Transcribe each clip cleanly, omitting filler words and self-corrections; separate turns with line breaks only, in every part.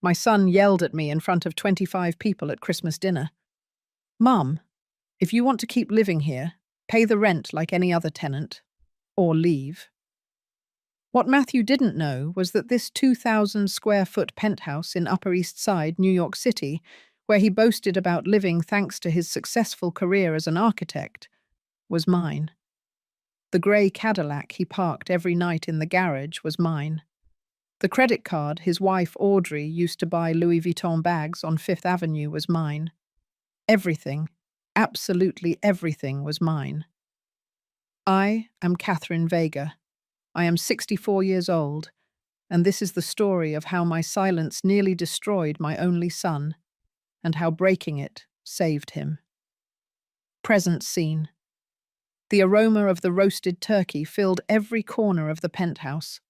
My son yelled at me in front of 25 people at Christmas dinner. "Mum, if you want to keep living here, pay the rent like any other tenant, or leave." What Matthew didn't know was that this 2,000 square foot penthouse in Upper East Side, New York City, where he boasted about living thanks to his successful career as an architect, was mine. The grey Cadillac he parked every night in the garage was mine. The credit card his wife Audrey used to buy Louis Vuitton bags on Fifth Avenue was mine. Everything, absolutely everything was mine. I am Catherine Vega. I am 64 years old, and this is the story of how my silence nearly destroyed my only son, and how breaking it saved him. Present scene. The aroma of the roasted turkey filled every corner of the penthouse.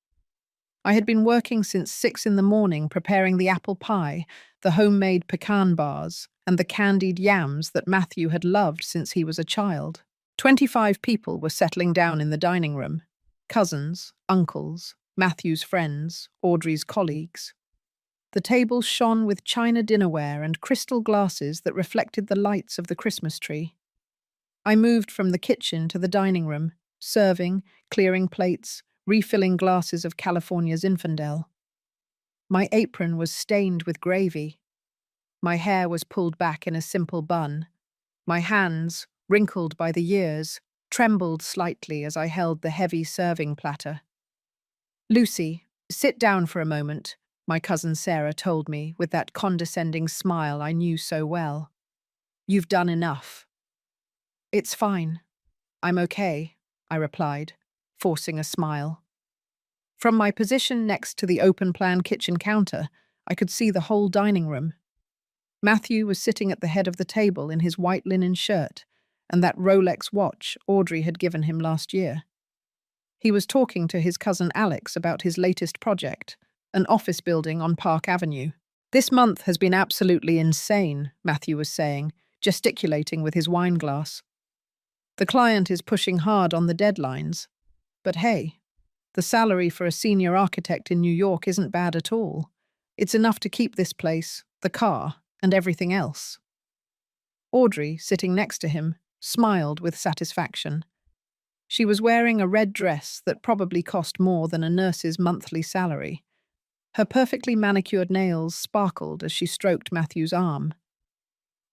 I had been working since 6 in the morning preparing the apple pie, the homemade pecan bars, and the candied yams that Matthew had loved since he was a child. 25 people were settling down in the dining room. Cousins, uncles, Matthew's friends, Audrey's colleagues. The table shone with china dinnerware and crystal glasses that reflected the lights of the Christmas tree. I moved from the kitchen to the dining room, serving, clearing plates, refilling glasses of California's Zinfandel. My apron was stained with gravy. My hair was pulled back in a simple bun. My hands, wrinkled by the years, trembled slightly as I held the heavy serving platter. "Lucy, sit down for a moment," my cousin Sarah told me with that condescending smile I knew so well. "You've done enough." "It's fine. I'm okay," I replied, forcing a smile. From my position next to the open-plan kitchen counter, I could see the whole dining room. Matthew was sitting at the head of the table in his white linen shirt and that Rolex watch Audrey had given him last year. He was talking to his cousin Alex about his latest project, an office building on Park Avenue. "This month has been absolutely insane," Matthew was saying, gesticulating with his wine glass. "The client is pushing hard on the deadlines. But hey, the salary for a senior architect in New York isn't bad at all. It's enough to keep this place, the car, and everything else." Audrey, sitting next to him, smiled with satisfaction. She was wearing a red dress that probably cost more than a nurse's monthly salary. Her perfectly manicured nails sparkled as she stroked Matthew's arm.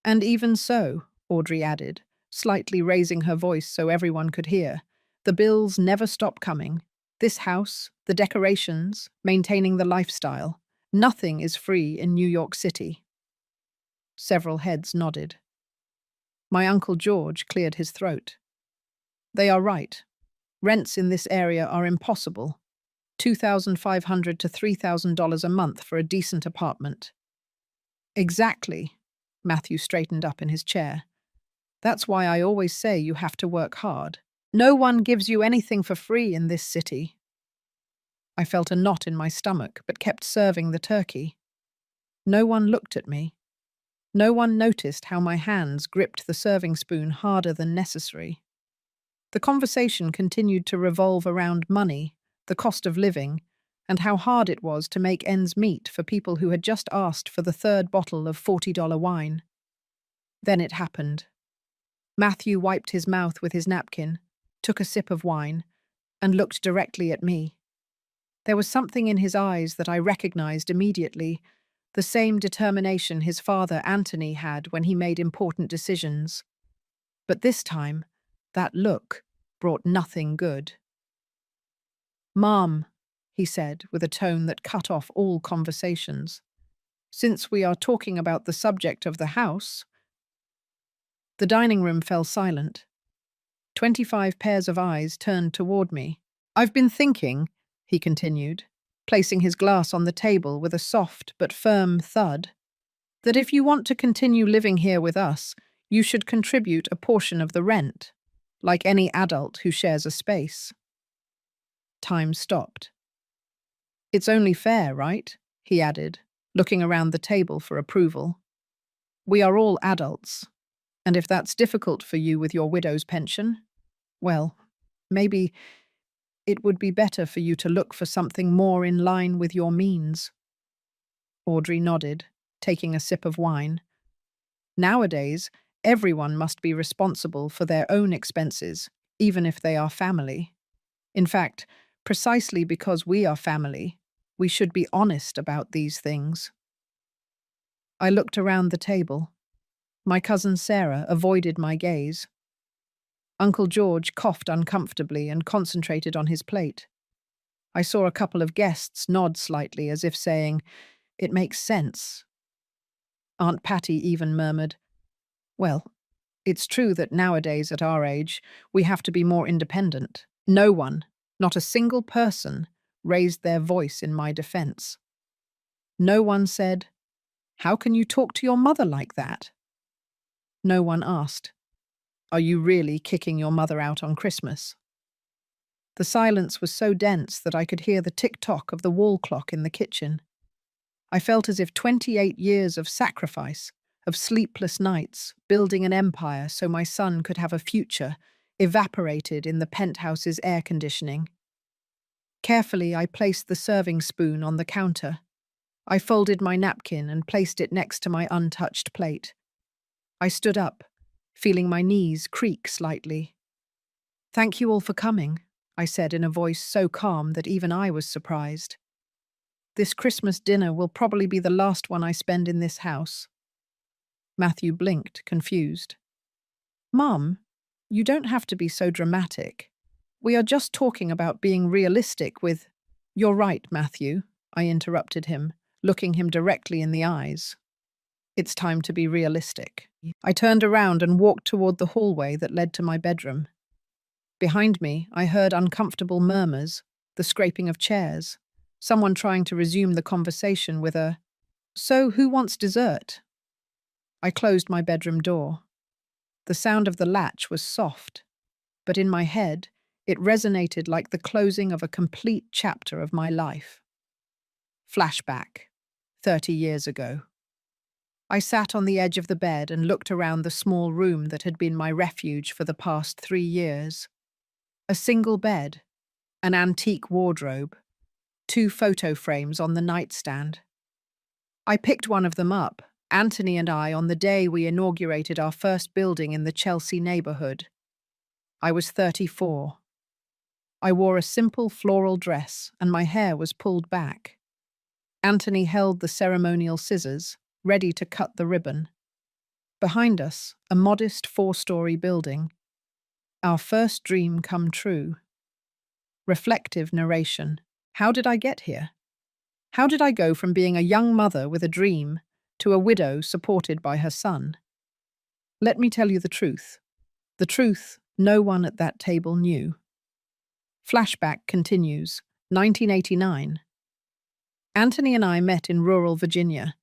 "And even so," Audrey added, slightly raising her voice so everyone could hear, "the bills never stop coming. This house, the decorations, maintaining the lifestyle, nothing is free in New York City." Several heads nodded. My Uncle George cleared his throat. "They are right. Rents in this area are impossible. $2,500 to $3,000 a month for a decent apartment." "Exactly," Matthew straightened up in his chair. "That's why I always say you have to work hard. No one gives you anything for free in this city." I felt a knot in my stomach, but kept serving the turkey. No one looked at me. No one noticed how my hands gripped the serving spoon harder than necessary. The conversation continued to revolve around money, the cost of living, and how hard it was to make ends meet for people who had just asked for the third bottle of $40 wine. Then it happened. Matthew wiped his mouth with his napkin, took a sip of wine, and looked directly at me. There was something in his eyes that I recognized immediately, the same determination his father Anthony had when he made important decisions. But this time, that look brought nothing good. "Mom," he said with a tone that cut off all conversations, "since we are talking about the subject of the house—" The dining room fell silent. 25 pairs of eyes turned toward me. "I've been thinking," he continued, placing his glass on the table with a soft but firm thud, "that if you want to continue living here with us, you should contribute a portion of the rent, like any adult who shares a space." Time stopped. "It's only fair, right?" he added, looking around the table for approval. "We are all adults, and if that's difficult for you with your widow's pension, well, maybe it would be better for you to look for something more in line with your means." Audrey nodded, taking a sip of wine. Nowadays, everyone must be responsible for their own expenses, even if they are family. In fact, precisely because we are family, we should be honest about these things. I looked around the table. My cousin Sarah avoided my gaze. Uncle George coughed uncomfortably and concentrated on his plate. I saw a couple of guests nod slightly as if saying, "It makes sense." Aunt Patty even murmured, "Well, it's true that nowadays at our age, we have to be more independent." No one, not a single person, raised their voice in my defense. No one said, "How can you talk to your mother like that?" No one asked, "Are you really kicking your mother out on Christmas?" The silence was so dense that I could hear the tick-tock of the wall clock in the kitchen. I felt as if 28 years of sacrifice, of sleepless nights, building an empire so my son could have a future, evaporated in the penthouse's air conditioning. Carefully, I placed the serving spoon on the counter. I folded my napkin and placed it next to my untouched plate. I stood up, feeling my knees creak slightly. "Thank you all for coming," I said in a voice so calm that even I was surprised. "This Christmas dinner will probably be the last one I spend in this house." Matthew blinked, confused. "Mum, you don't have to be so dramatic. We are just talking about being realistic with—" "You're right, Matthew," I interrupted him, looking him directly in the eyes. "It's time to be realistic." I turned around and walked toward the hallway that led to my bedroom. Behind me, I heard uncomfortable murmurs, the scraping of chairs, someone trying to resume the conversation with a, "So who wants dessert?" I closed my bedroom door. The sound of the latch was soft, but in my head, it resonated like the closing of a complete chapter of my life. Flashback, 30 years ago. I sat on the edge of the bed and looked around the small room that had been my refuge for the past 3 years. A single bed, an antique wardrobe, 2 photo frames on the nightstand. I picked one of them up, Anthony and I, on the day we inaugurated our first building in the Chelsea neighborhood. I was 34. I wore a simple floral dress and my hair was pulled back. Anthony held the ceremonial scissors, ready to cut the ribbon. Behind us, a modest 4-story building. Our first dream come true. Reflective narration. How did I get here? How did I go from being a young mother with a dream to a widow supported by her son? Let me tell you the truth. The truth no one at that table knew. Flashback continues. 1989. Anthony and I met in rural Virginia.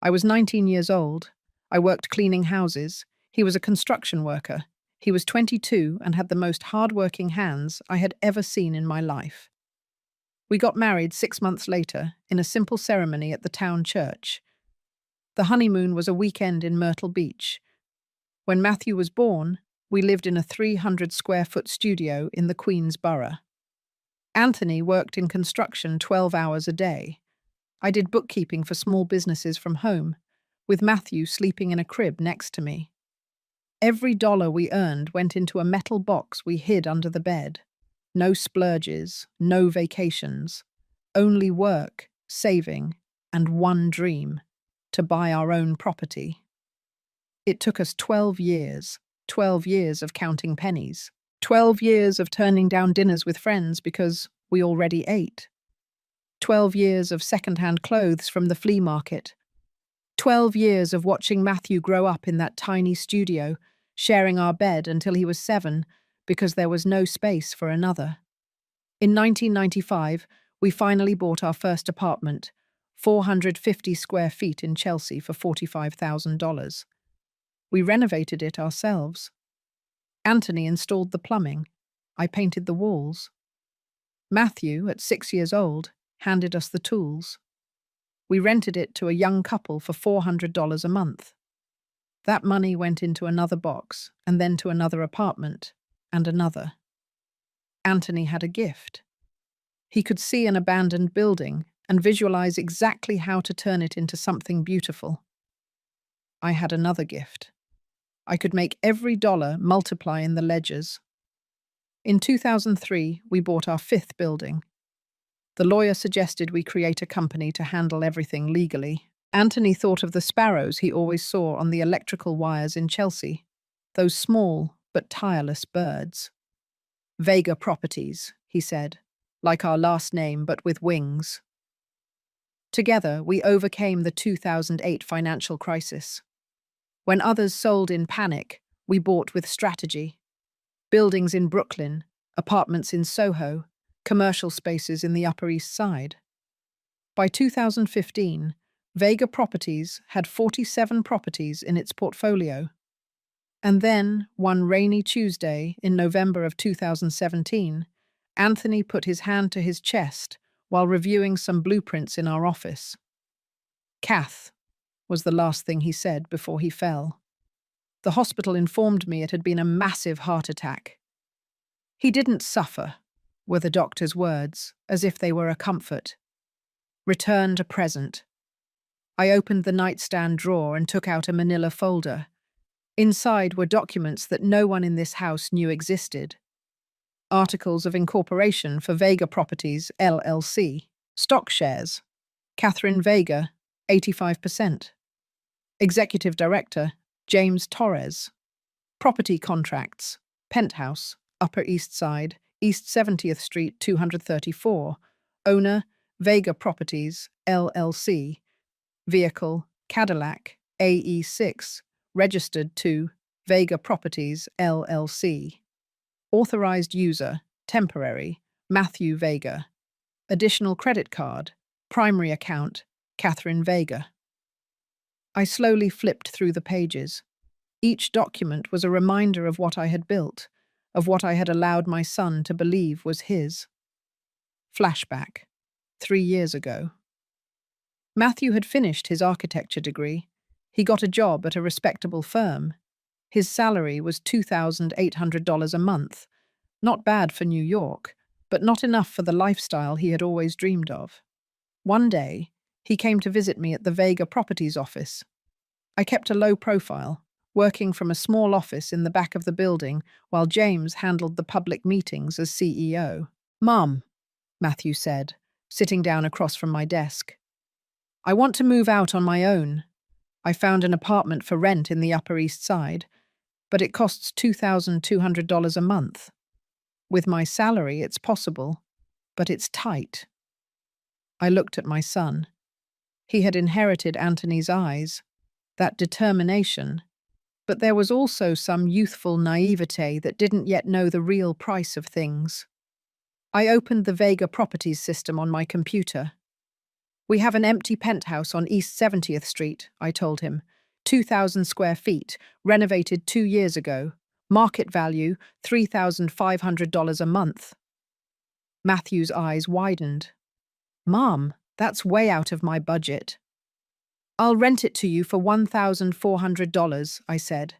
I was 19 years old. I worked cleaning houses. He was a construction worker. He was 22 and had the most hard-working hands I had ever seen in my life. We got married 6 months later in a simple ceremony at the town church. The honeymoon was a weekend in Myrtle Beach. When Matthew was born, we lived in a 300-square-foot studio in the Queens borough. Anthony worked in construction 12 hours a day. I did bookkeeping for small businesses from home, with Matthew sleeping in a crib next to me. Every dollar we earned went into a metal box we hid under the bed. No splurges, no vacations, only work, saving, and one dream: to buy our own property. It took us 12 years of counting pennies, 12 years of turning down dinners with friends because we already ate, 12 years of second-hand clothes from the flea market, 12 years of watching Matthew grow up in that tiny studio, sharing our bed until he was 7 because there was no space for another. In 1995, we finally bought our first apartment, 450 square feet in Chelsea for $45,000. We renovated it ourselves. Anthony installed the plumbing. I painted the walls. Matthew, at 6 years old, handed us the tools. We rented it to a young couple for $400 a month. That money went into another box, and then to another apartment, and another. Anthony had a gift. He could see an abandoned building and visualize exactly how to turn it into something beautiful. I had another gift. I could make every dollar multiply in the ledgers. In 2003, we bought our fifth building. The lawyer suggested we create a company to handle everything legally. Anthony thought of the sparrows he always saw on the electrical wires in Chelsea, those small but tireless birds. Vega Properties, he said, like our last name but with wings. Together, we overcame the 2008 financial crisis. When others sold in panic, we bought with strategy. Buildings in Brooklyn, apartments in Soho, commercial spaces in the Upper East Side. By 2015, Vega Properties had 47 properties in its portfolio. And then, one rainy Tuesday in November of 2017, Anthony put his hand to his chest while reviewing some blueprints in our office. "Kath," was the last thing he said before he fell. The hospital informed me it had been a massive heart attack. "He didn't suffer," were the doctor's words, as if they were a comfort. Return to present. I opened the nightstand drawer and took out a manila folder. Inside were documents that no one in this house knew existed. Articles of incorporation for Vega Properties, LLC. Stock shares. Catherine Vega, 85%. Executive Director, James Torres. Property contracts. Penthouse, Upper East Side, East 70th Street, 234. Owner, Vega Properties, LLC. Vehicle, Cadillac, AE6. Registered to Vega Properties, LLC. Authorized user, temporary, Matthew Vega. Additional credit card, primary account, Catherine Vega. I slowly flipped through the pages. Each document was a reminder of what I had built, of what I had allowed my son to believe was his. Flashback. 3 years ago. Matthew had finished his architecture degree. He got a job at a respectable firm. His salary was $2,800 a month. Not bad for New York, but not enough for the lifestyle he had always dreamed of. One day, he came to visit me at the Vega Properties office. I kept a low profile, working from a small office in the back of the building while James handled the public meetings as CEO. "Mom," Matthew said, sitting down across from my desk. "I want to move out on my own. I found an apartment for rent in the Upper East Side, but it costs $2,200 a month. With my salary, it's possible, but it's tight." I looked at my son. He had inherited Anthony's eyes, that determination, but there was also some youthful naivete that didn't yet know the real price of things. I opened the Vega Properties system on my computer. "We have an empty penthouse on East 70th Street, I told him. 2,000 square feet, renovated 2 years ago. Market value, $3,500 a month. Matthew's eyes widened. "Mom, that's way out of my budget." "I'll rent it to you for $1,400, I said.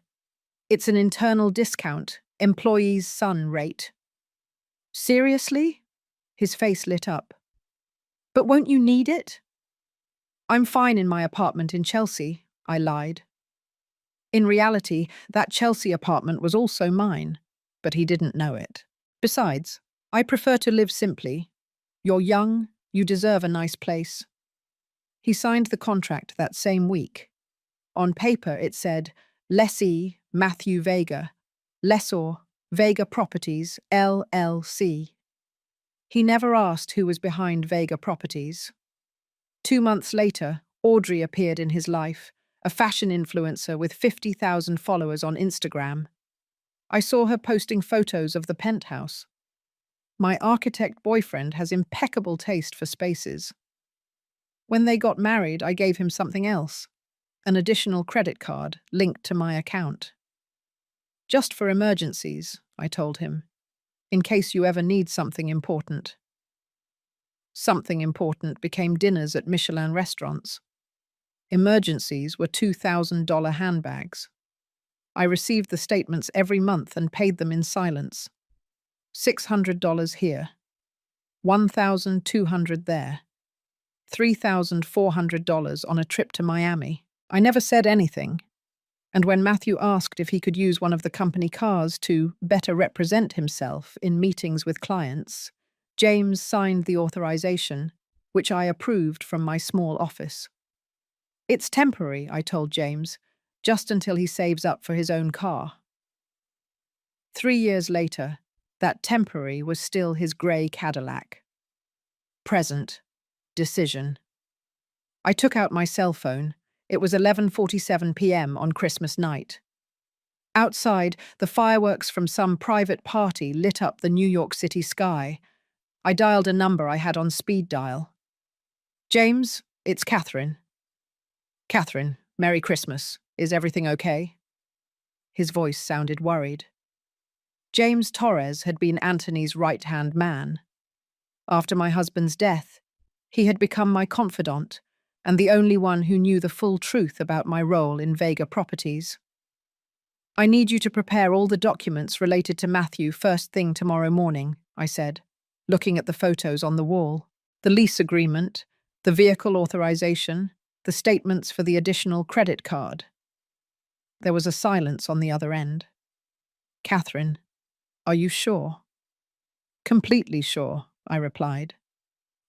"It's an internal discount, employee's son rate." "Seriously?" His face lit up. "But won't you need it?" "I'm fine in my apartment in Chelsea," I lied. In reality, that Chelsea apartment was also mine, but he didn't know it. "Besides, I prefer to live simply. You're young, you deserve a nice place." He signed the contract that same week. On paper it said, "Lessee Matthew Vega, lessor Vega Properties, LLC." He never asked who was behind Vega Properties. 2 months later, Audrey appeared in his life, a fashion influencer with 50,000 followers on Instagram. I saw her posting photos of the penthouse. My architect boyfriend has impeccable taste for spaces. When they got married, I gave him something else, an additional credit card linked to my account. "Just for emergencies," I told him, "in case you ever need something important." Something important became dinners at Michelin restaurants. Emergencies were $2,000 handbags. I received the statements every month and paid them in silence. $600 here, $1,200 there. $3,400 on a trip to Miami. I never said anything, and when Matthew asked if he could use one of the company cars to better represent himself in meetings with clients, James signed the authorization, which I approved from my small office. It's temporary, I told James, just until he saves up for his own car. 3 years later, that temporary was still his grey Cadillac. Present. Decision. I took out my cell phone. It was 11:47 p.m. on Christmas night. Outside, the fireworks from some private party lit up the New York City sky. I dialed a number I had on speed dial. James, it's Catherine. Catherine, Merry Christmas. Is everything okay? His voice sounded worried. James Torres had been Anthony's right-hand man. After my husband's death, he had become my confidant and the only one who knew the full truth about my role in Vega Properties. I need you to prepare all the documents related to Matthew first thing tomorrow morning, I said, looking at the photos on the wall, the lease agreement, the vehicle authorization, the statements for the additional credit card. There was a silence on the other end. Catherine, are you sure? Completely sure, I replied.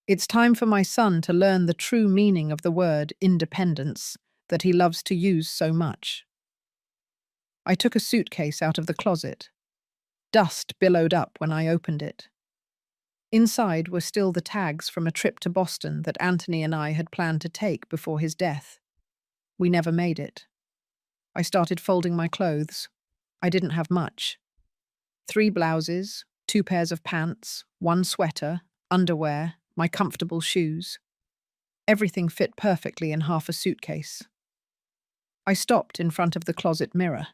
It's time for my son to learn the true meaning of the word independence that he loves to use so much. I took a suitcase out of the closet. Dust billowed up when I opened it. Inside were still the tags from a trip to Boston that Anthony and I had planned to take before his death. We never made it. I started folding my clothes. I didn't have much. 3 blouses, 2 pairs of pants, 1 sweater, underwear, my comfortable shoes. Everything fit perfectly in half a suitcase. I stopped in front of the closet mirror.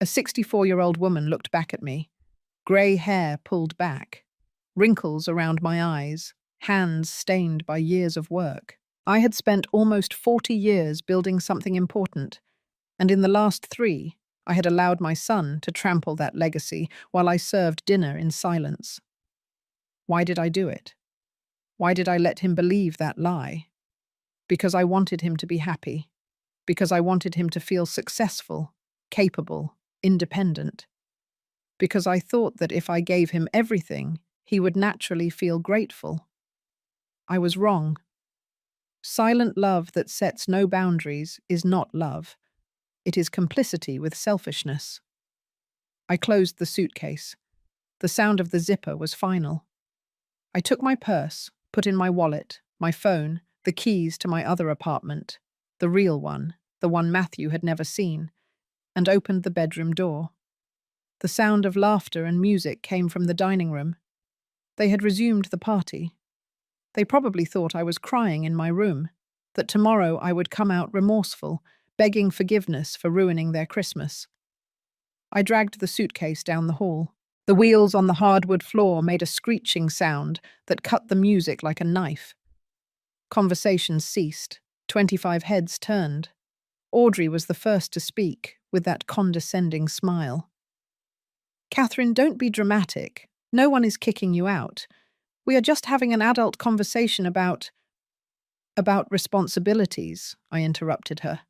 A 64-year-old woman looked back at me, grey hair pulled back, wrinkles around my eyes, hands stained by years of work. I had spent almost 40 years building something important, and in the last 3, I had allowed my son to trample that legacy while I served dinner in silence. Why did I do it? Why did I let him believe that lie? Because I wanted him to be happy. Because I wanted him to feel successful, capable, independent. Because I thought that if I gave him everything, he would naturally feel grateful. I was wrong. Silent love that sets no boundaries is not love. It is complicity with selfishness. I closed the suitcase. The sound of the zipper was final. I took my purse, put in my wallet, my phone, the keys to my other apartment, the real one, the one Matthew had never seen, and opened the bedroom door. The sound of laughter and music came from the dining room. They had resumed the party. They probably thought I was crying in my room, that tomorrow I would come out remorseful, begging forgiveness for ruining their Christmas. I dragged the suitcase down the hall. The wheels on the hardwood floor made a screeching sound that cut the music like a knife. Conversations ceased. 25 heads turned. Audrey was the first to speak, with that condescending smile. Catherine, don't be dramatic. No one is kicking you out. We are just having an adult conversation about responsibilities, I interrupted her.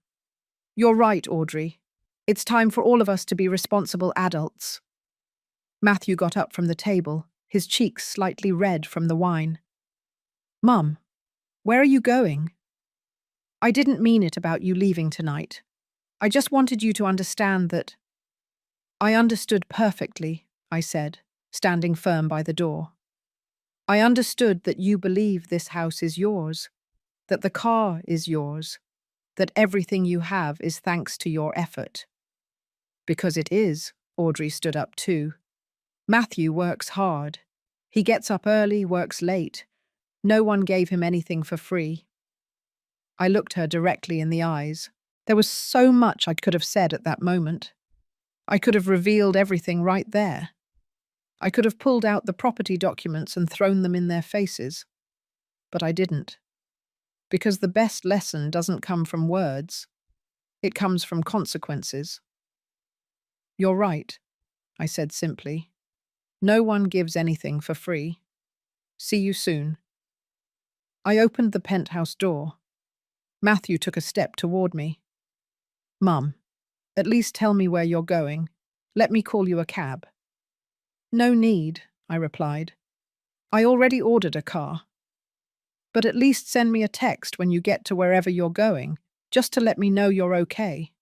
You're right, Audrey. It's time for all of us to be responsible adults. Matthew got up from the table, his cheeks slightly red from the wine. Mum, where are you going? I didn't mean it about you leaving tonight. I just wanted you to understand that. I understood perfectly, I said, standing firm by the door. I understood that you believe this house is yours, that the car is yours, that everything you have is thanks to your effort. Because it is, Audrey stood up too. Matthew works hard. He gets up early, works late. No one gave him anything for free. I looked her directly in the eyes. There was so much I could have said at that moment. I could have revealed everything right there. I could have pulled out the property documents and thrown them in their faces. But I didn't. Because the best lesson doesn't come from words. It comes from consequences. You're right, I said simply. No one gives anything for free. See you soon. I opened the penthouse door. Matthew took a step toward me. Mum, at least tell me where you're going. Let me call you a cab. No need, I replied. I already ordered a car. But at least send me a text when you get to wherever you're going, just to let me know you're okay.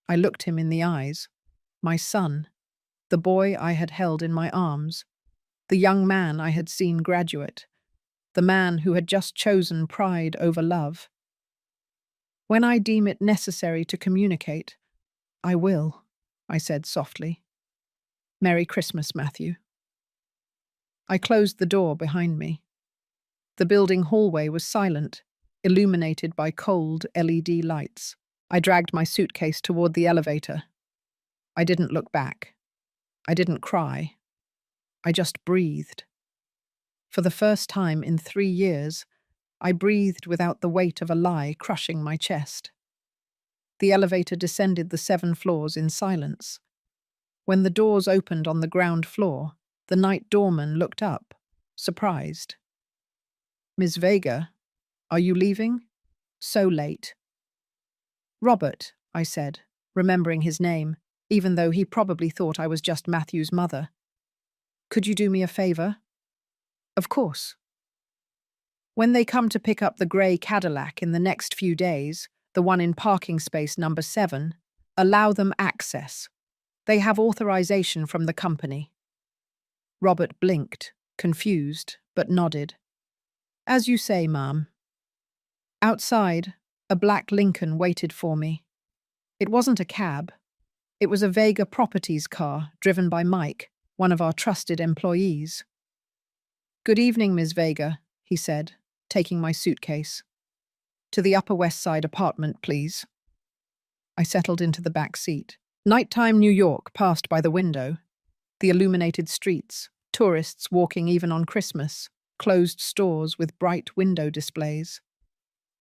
I looked him in the eyes. My son, the boy I had held in my arms, the young man I had seen graduate, the man who had just chosen pride over love. When I deem it necessary to communicate, I will, I said softly. Merry Christmas, Matthew. I closed the door behind me. The building hallway was silent, illuminated by cold LED lights. I dragged my suitcase toward the elevator. I didn't look back. I didn't cry. I just breathed. For the first time in 3 years, I breathed without the weight of a lie crushing my chest. The elevator descended the 7 floors in silence. When the doors opened on the ground floor, the night doorman looked up, surprised. Miss Vega, are you leaving? So late. Robert, I said, remembering his name, even though he probably thought I was just Matthew's mother. Could you do me a favor? Of course. When they come to pick up the grey Cadillac in the next few days, the one in parking space number 7, allow them access. They have authorization from the company. Robert blinked, confused, but nodded. As you say, ma'am. Outside, a black Lincoln waited for me. It wasn't a cab. It was a Vega Properties car driven by Mike, one of our trusted employees. Good evening, Ms. Vega, he said, taking my suitcase. To the Upper West Side apartment, please. I settled into the back seat. Nighttime New York passed by the window. The illuminated streets, tourists walking even on Christmas, closed stores with bright window displays.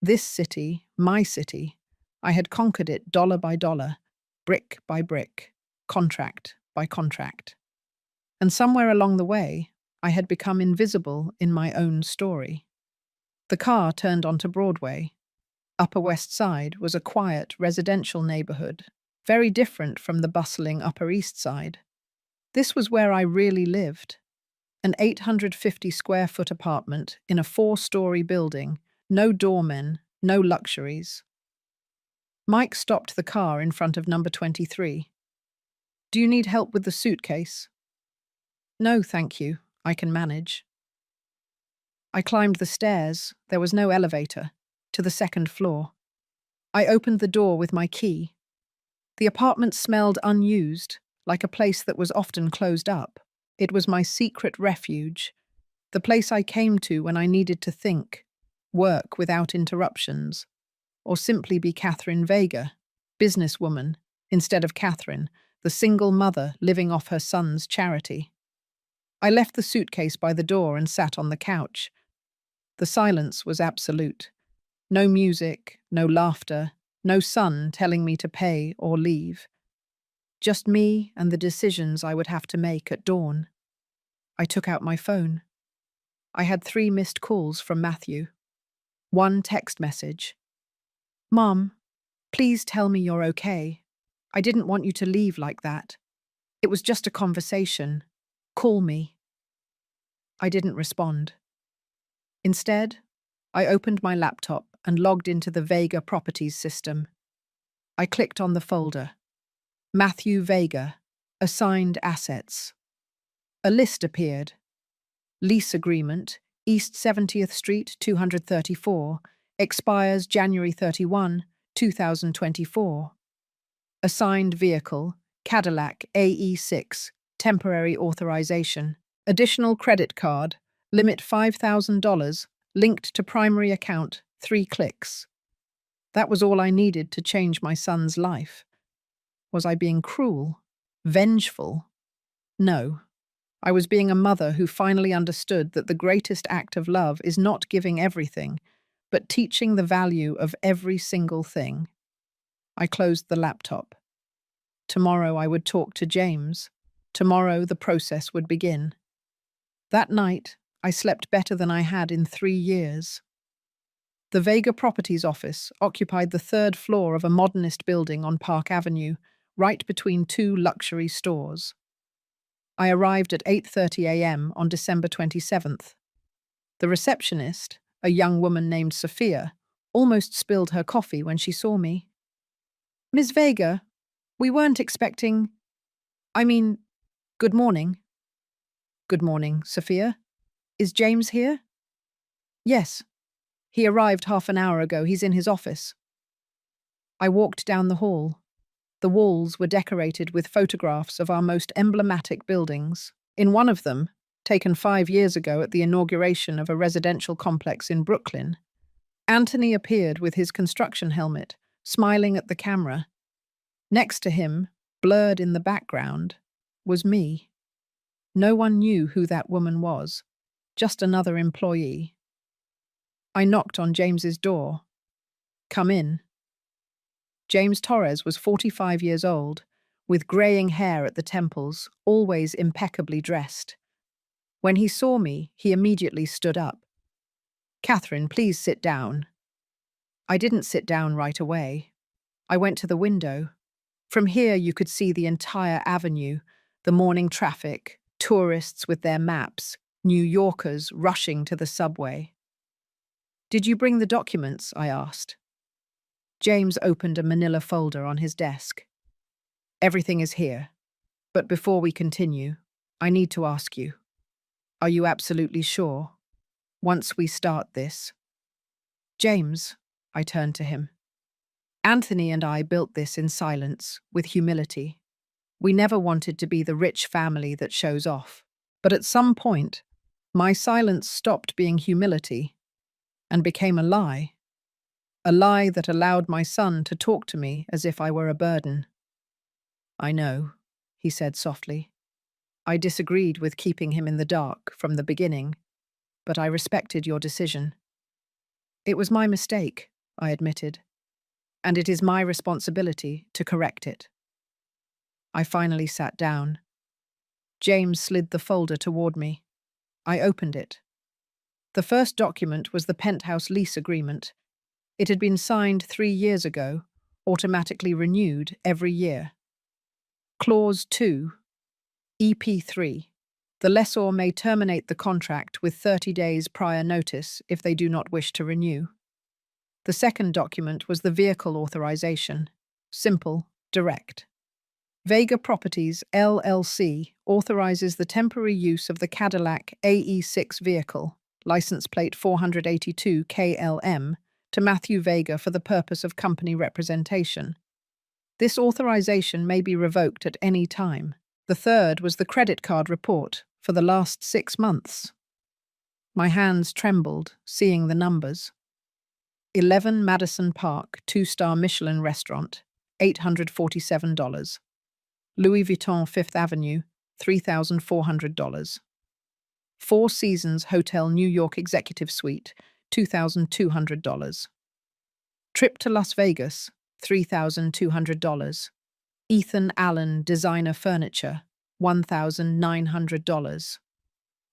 This city, my city, I had conquered it dollar by dollar, brick by brick, contract by contract. And somewhere along the way, I had become invisible in my own story. The car turned onto Broadway. Upper West Side was a quiet residential neighborhood, very different from the bustling Upper East Side. This was where I really lived. An 850 square foot apartment in a 4-story building, no doormen, no luxuries. Mike stopped the car in front of number 23. Do you need help with the suitcase? No, thank you. I can manage. I climbed the stairs, there was no elevator, to the 2nd floor. I opened the door with my key. The apartment smelled unused, like a place that was often closed up. It was my secret refuge, the place I came to when I needed to think, work without interruptions, or simply be Catherine Vega, businesswoman, instead of Catherine, the single mother living off her son's charity. I left the suitcase by the door and sat on the couch. The silence was absolute. No music, no laughter, no son telling me to pay or leave. Just me and the decisions I would have to make at dawn. I took out my phone. I had 3 missed calls from Matthew. 1 text message. Mom, please tell me you're okay. I didn't want you to leave like that. It was just a conversation. Call me. I didn't respond. Instead, I opened my laptop and logged into the Vega Properties system. I clicked on the folder. Matthew Vega, assigned assets. A list appeared. Lease agreement, East 70th Street, 234, expires January 31, 2024. Assigned vehicle, Cadillac AE6, temporary authorization. Additional credit card, limit $5,000, linked to primary account, 3 clicks. That was all I needed to change my son's life. Was I being cruel? Vengeful? No. I was being a mother who finally understood that the greatest act of love is not giving everything, but teaching the value of every single thing. I closed the laptop. Tomorrow I would talk to James. Tomorrow the process would begin. That night, I slept better than I had in 3 years. The Vega Properties office occupied the third floor of a modernist building on Park Avenue, right between two luxury stores. I arrived at 8:30 a.m. on December 27th. The receptionist, a young woman named Sophia, almost spilled her coffee when she saw me. "Miss Vega, we weren't expecting— I mean, good morning." "Good morning, Sophia. Is James here?" "Yes. He arrived half an hour ago. He's in his office." I walked down the hall. The walls were decorated with photographs of our most emblematic buildings. In one of them, taken 5 years ago at the inauguration of a residential complex in Brooklyn, Anthony appeared with his construction helmet, smiling at the camera. Next to him, blurred in the background, was me. No one knew who that woman was, just another employee. I knocked on James's door. "Come in." James Torres was 45 years old, with greying hair at the temples, always impeccably dressed. When he saw me, he immediately stood up. "Catherine, please sit down." I didn't sit down right away. I went to the window. From here you could see the entire avenue, the morning traffic, tourists with their maps, New Yorkers rushing to the subway. "Did you bring the documents?" I asked. James opened a manila folder on his desk. "Everything is here. But before we continue, I need to ask you, are you absolutely sure? Once we start this—" "James," I turned to him. "Anthony and I built this in silence, with humility. We never wanted to be the rich family that shows off. But at some point, my silence stopped being humility and became a lie. A lie that allowed my son to talk to me as if I were a burden." "I know," he said softly. "I disagreed with keeping him in the dark from the beginning, but I respected your decision." "It was my mistake," I admitted, "and it is my responsibility to correct it." I finally sat down. James slid the folder toward me. I opened it. The first document was the penthouse lease agreement. It had been signed 3 years ago, automatically renewed every year. Clause 2, EP3. The lessor may terminate the contract with 30 days prior notice if they do not wish to renew. The second document was the vehicle authorization. Simple, direct. Vega Properties, LLC, authorizes the temporary use of the Cadillac AE6 vehicle, license plate 482 KLM, to Matthew Vega for the purpose of company representation. This authorization may be revoked at any time. The third was the credit card report for the last 6 months. My hands trembled, seeing the numbers. 11 Madison Park, 2-star Michelin restaurant, $847. Louis Vuitton 5th Avenue, $3,400. Four Seasons Hotel New York Executive Suite, $2,200. Trip to Las Vegas, $3,200. Ethan Allen Designer Furniture, $1,900.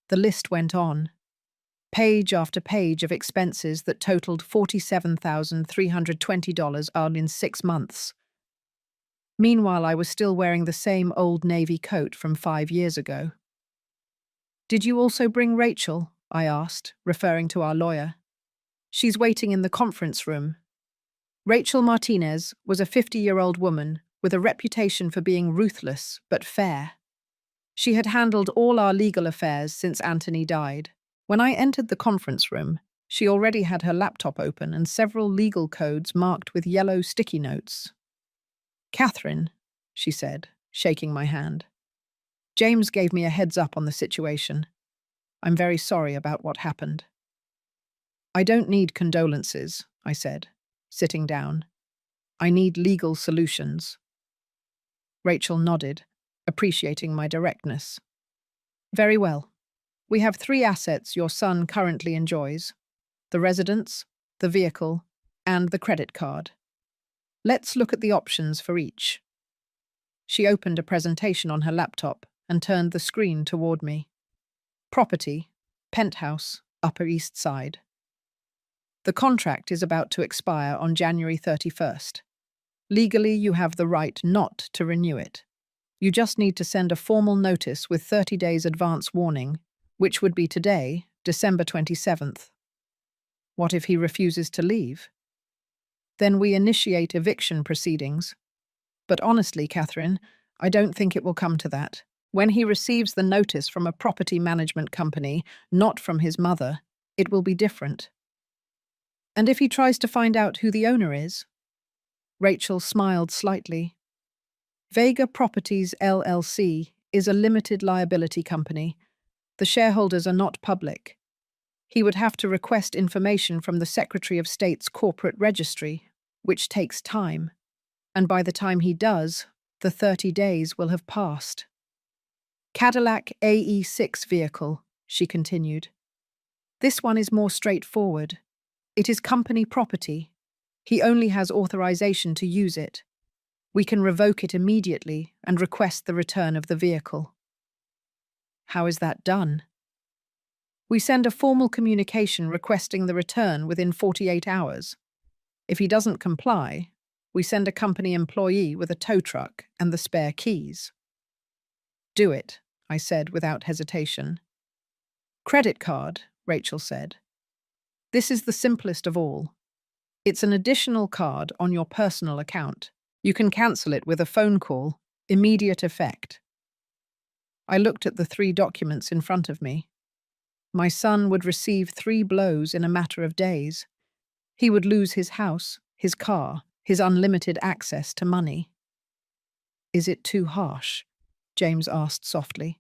The list went on. Page after page of expenses that totaled $47,320 all in 6 months. Meanwhile, I was still wearing the same old navy coat from 5 years ago. "Did you also bring Rachel?" I asked, referring to our lawyer. "She's waiting in the conference room." Rachel Martinez was a 50-year-old woman with a reputation for being ruthless but fair. She had handled all our legal affairs since Anthony died. When I entered the conference room, she already had her laptop open and several legal codes marked with yellow sticky notes. "Catherine," she said, shaking my hand. "James gave me a heads up on the situation. I'm very sorry about what happened." "I don't need condolences," I said, sitting down. "I need legal solutions." Rachel nodded, appreciating my directness. "Very well. We have 3 assets your son currently enjoys: the residence, the vehicle, and the credit card. Let's look at the options for each." She opened a presentation on her laptop and turned the screen toward me. "Property, Penthouse, Upper East Side. The contract is about to expire on January 31st. Legally, you have the right not to renew it. You just need to send a formal notice with 30 days advance warning, which would be today, December 27th. What if he refuses to leave? Then we initiate eviction proceedings. But honestly, Catherine, I don't think it will come to that. When he receives the notice from a property management company, not from his mother, it will be different. And if he tries to find out who the owner is? Rachel smiled slightly. Vega Properties LLC is a limited liability company. The shareholders are not public. He would have to request information from the Secretary of State's corporate registry, which takes time. And by the time he does, the 30 days will have passed. Cadillac AE6 vehicle, she continued. This one is more straightforward. It is company property. He only has authorization to use it. We can revoke it immediately and request the return of the vehicle. How is that done? We send a formal communication requesting the return within 48 hours. If he doesn't comply, we send a company employee with a tow truck and the spare keys. Do it, I said without hesitation. Credit card, Rachel said. This is the simplest of all. It's an additional card on your personal account. You can cancel it with a phone call, immediate effect. I looked at the 3 documents in front of me. My son would receive 3 blows in a matter of days. He would lose his house, his car, his unlimited access to money. Is it too harsh? James asked softly.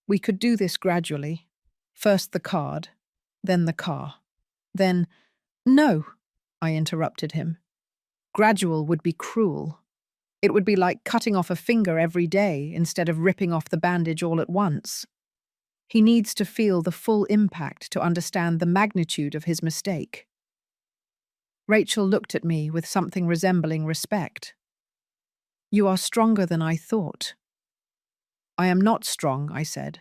We could do this gradually. First the card, then the car. Then, no, I interrupted him. Gradual would be cruel. It would be like cutting off a finger every day instead of ripping off the bandage all at once. He needs to feel the full impact to understand the magnitude of his mistake. Rachel looked at me with something resembling respect. You are stronger than I thought. I am not strong, I said.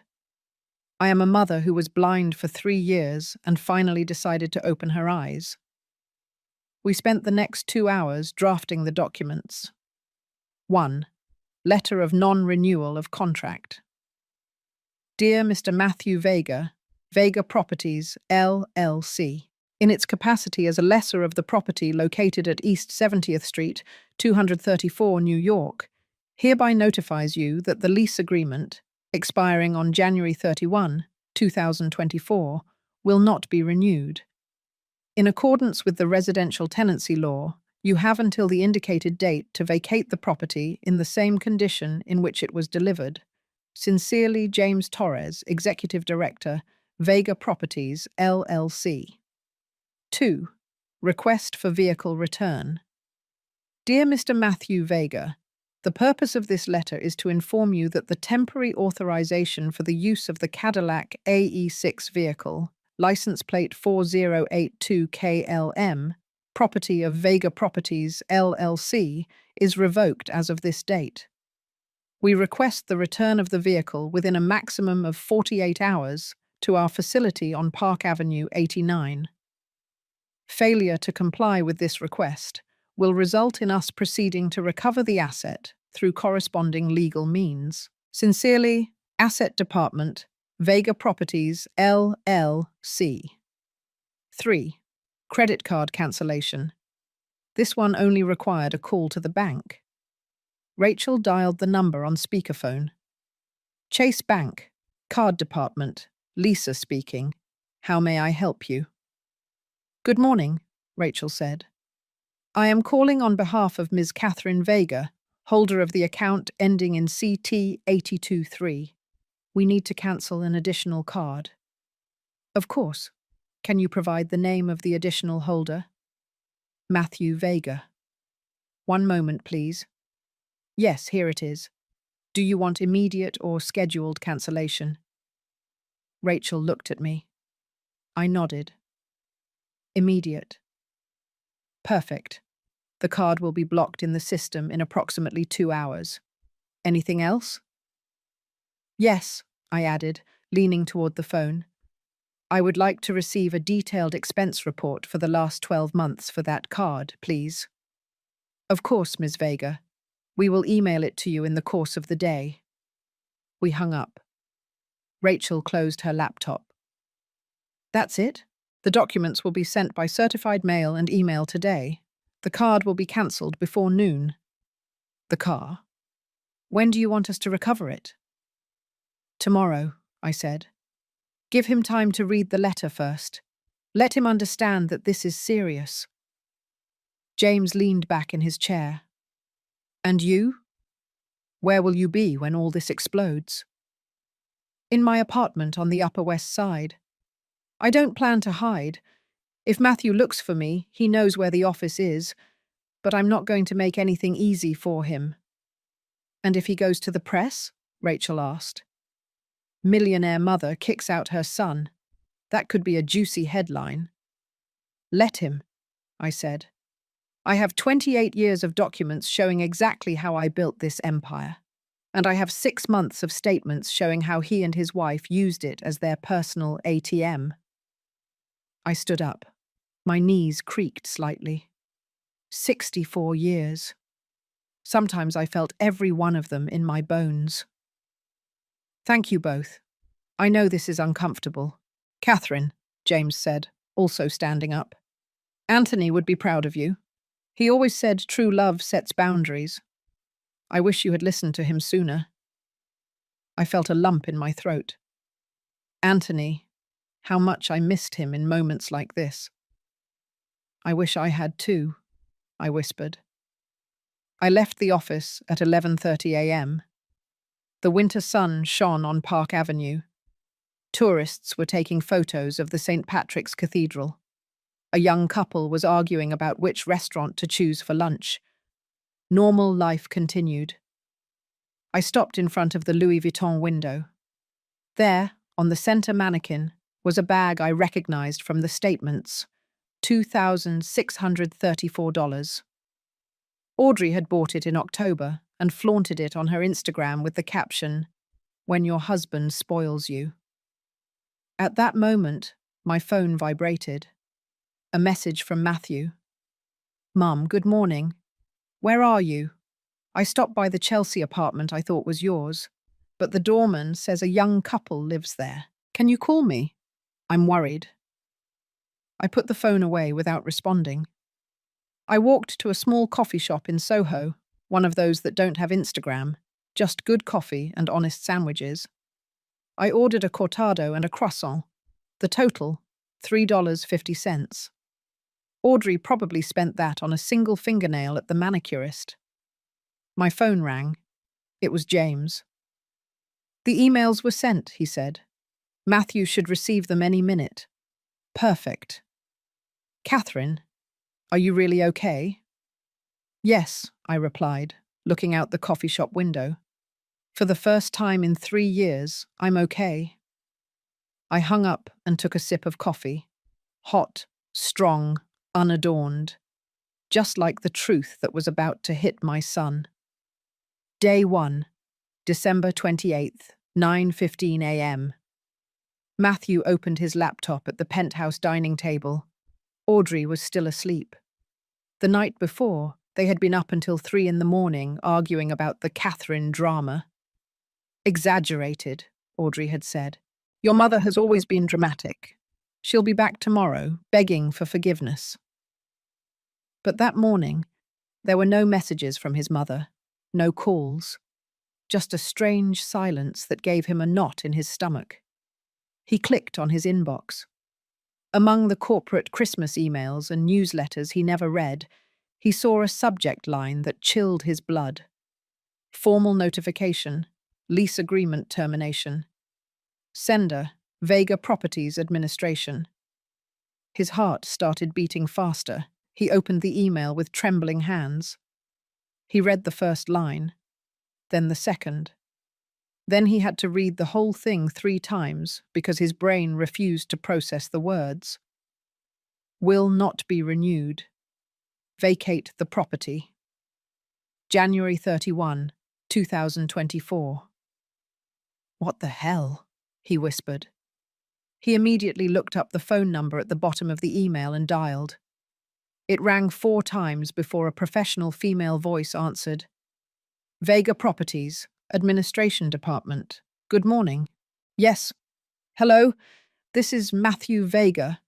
I am a mother who was blind for 3 years and finally decided to open her eyes. We spent the next 2 hours drafting the documents. 1. Letter of non-renewal of contract. Dear Mr. Matthew Vega, Vega Properties, LLC. In its capacity as a lessor of the property located at East 70th Street, 234 New York, hereby notifies you that the lease agreement, expiring on January 31, 2024, will not be renewed. In accordance with the residential tenancy law, you have until the indicated date to vacate the property in the same condition in which it was delivered. Sincerely, James Torres, Executive Director, Vega Properties, LLC. 2. Request for vehicle return. Dear Mr. Matthew Vega, the purpose of this letter is to inform you that the temporary authorization for the use of the Cadillac AE6 vehicle, license plate 4082KLM, property of Vega Properties, LLC, is revoked as of this date. We request the return of the vehicle within a maximum of 48 hours to our facility on Park Avenue 89. Failure to comply with this request will result in us proceeding to recover the asset through corresponding legal means. Sincerely, Asset Department, Vega Properties, LLC. 3. Credit card cancellation. This one only required a call to the bank. Rachel dialed the number on speakerphone. Chase Bank, Card Department, Lisa speaking. How may I help you? Good morning, Rachel said. I am calling on behalf of Ms. Catherine Vega, holder of the account ending in CT823. We need to cancel an additional card. Of course. Can you provide the name of the additional holder? Matthew Vega. One moment, please. Yes, here it is. Do you want immediate or scheduled cancellation? Rachel looked at me. I nodded. Immediate. Perfect. The card will be blocked in the system in approximately 2 hours. Anything else? Yes, I added, leaning toward the phone. I would like to receive a detailed expense report for the last 12 months for that card, please. Of course, Ms. Vega. We will email it to you in the course of the day. We hung up. Rachel closed her laptop. That's it? The documents will be sent by certified mail and email today. The card will be cancelled before noon. The car? When do you want us to recover it? Tomorrow, I said. Give him time to read the letter first. Let him understand that this is serious. James leaned back in his chair. And you? Where will you be when all this explodes? In my apartment on the Upper West Side. I don't plan to hide. If Matthew looks for me, he knows where the office is, but I'm not going to make anything easy for him. And if he goes to the press? Rachel asked. Millionaire mother kicks out her son. That could be a juicy headline. Let him, I said. I have 28 years of documents showing exactly how I built this empire. And I have 6 months of statements showing how he and his wife used it as their personal ATM. I stood up. My knees creaked slightly. 64 years. Sometimes I felt every one of them in my bones. Thank you both. I know this is uncomfortable. Catherine, James said, also standing up. Anthony would be proud of you. He always said true love sets boundaries. I wish you had listened to him sooner. I felt a lump in my throat. Anthony, how much I missed him in moments like this. I wish I had too, I whispered. I left the office at 11:30 a.m. The winter sun shone on Park Avenue. Tourists were taking photos of the St. Patrick's Cathedral. A young couple was arguing about which restaurant to choose for lunch. Normal life continued. I stopped in front of the Louis Vuitton window. There, on the center mannequin, was a bag I recognized from the statements, $2,634. Audrey had bought it in October and flaunted it on her Instagram with the caption, "When your husband spoils you." At that moment, my phone vibrated. A message from Matthew. Mum, good morning. Where are you? I stopped by the Chelsea apartment I thought was yours, but the doorman says a young couple lives there. Can you call me? I'm worried. I put the phone away without responding. I walked to a small coffee shop in Soho, one of those that don't have Instagram, just good coffee and honest sandwiches. I ordered a cortado and a croissant. The total, $3.50. Audrey probably spent that on a single fingernail at the manicurist. My phone rang. It was James. The emails were sent, he said. Matthew should receive them any minute. Perfect. Catherine, are you really okay? Yes, I replied, looking out the coffee shop window. For the first time in 3 years, I'm okay. I hung up and took a sip of coffee. Hot, strong, unadorned. Just like the truth that was about to hit my son. Day 1, December 28th, 9:15 a.m. Matthew opened his laptop at the penthouse dining table. Audrey was still asleep. The night before, they had been up until 3 in the morning arguing about the Catherine drama. Exaggerated, Audrey had said. Your mother has always been dramatic. She'll be back tomorrow, begging for forgiveness. But that morning, there were no messages from his mother, no calls, just a strange silence that gave him a knot in his stomach. He clicked on his inbox. Among the corporate Christmas emails and newsletters he never read, he saw a subject line that chilled his blood. Formal notification, lease agreement termination. Sender, Vega Properties Administration. His heart started beating faster. He opened the email with trembling hands. He read the first line, then the second. Then he had to read the whole thing 3 times because his brain refused to process the words. Will not be renewed. Vacate the property. January 31, 2024. What the hell? He whispered. He immediately looked up the phone number at the bottom of the email and dialed. It rang 4 times before a professional female voice answered. Vega Properties, Administration Department. Good morning. Yes. Hello, this is Matthew Vega.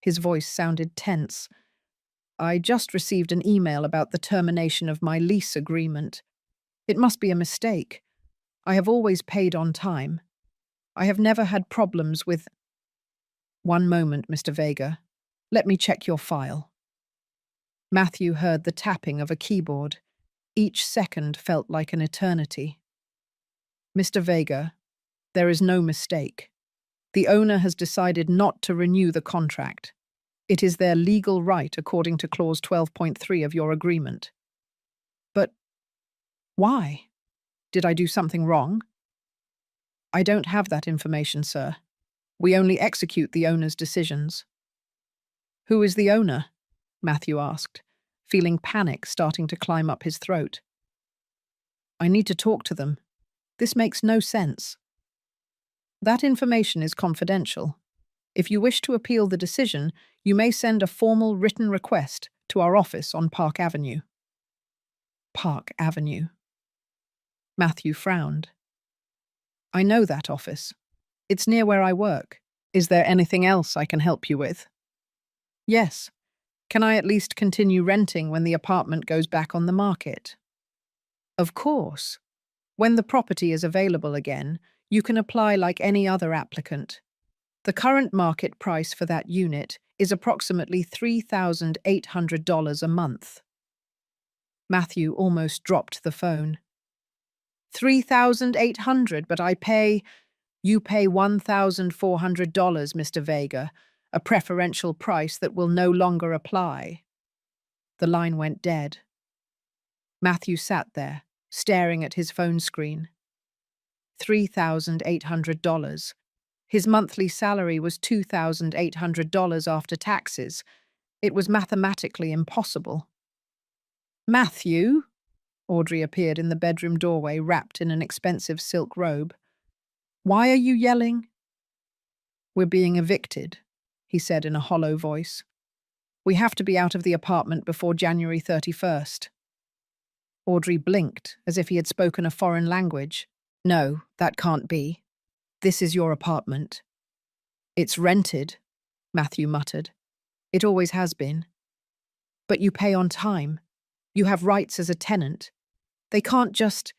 His voice sounded tense. I just received an email about the termination of my lease agreement. It must be a mistake. I have always paid on time. I have never had problems with... One moment, Mr. Vega. Let me check your file. Matthew heard the tapping of a keyboard. Each second felt like an eternity. Mr. Vega, there is no mistake. The owner has decided not to renew the contract. It is their legal right according to Clause 12.3 of your agreement. But why? Did I do something wrong? I don't have that information, sir. We only execute the owner's decisions. Who is the owner? Matthew asked, feeling panic starting to climb up his throat. I need to talk to them. This makes no sense. That information is confidential. If you wish to appeal the decision, you may send a formal written request to our office on Park Avenue. Park Avenue. Matthew frowned. I know that office. It's near where I work. Is there anything else I can help you with? Yes. Can I at least continue renting when the apartment goes back on the market? Of course. When the property is available again, you can apply like any other applicant. The current market price for that unit is approximately $3,800 a month. Matthew almost dropped the phone. $3,800, but you pay $1,400, Mr. Vega, a preferential price that will no longer apply. The line went dead. Matthew sat there, staring at his phone screen. $3,800. His monthly salary was $2,800 after taxes. It was mathematically impossible. Matthew? Audrey appeared in the bedroom doorway, wrapped in an expensive silk robe. Why are you yelling? We're being evicted, he said in a hollow voice. We have to be out of the apartment before January 31st. Audrey blinked, as if he had spoken a foreign language. No, that can't be. This is your apartment. It's rented, Matthew muttered. It always has been. But you pay on time. You have rights as a tenant. They can't just...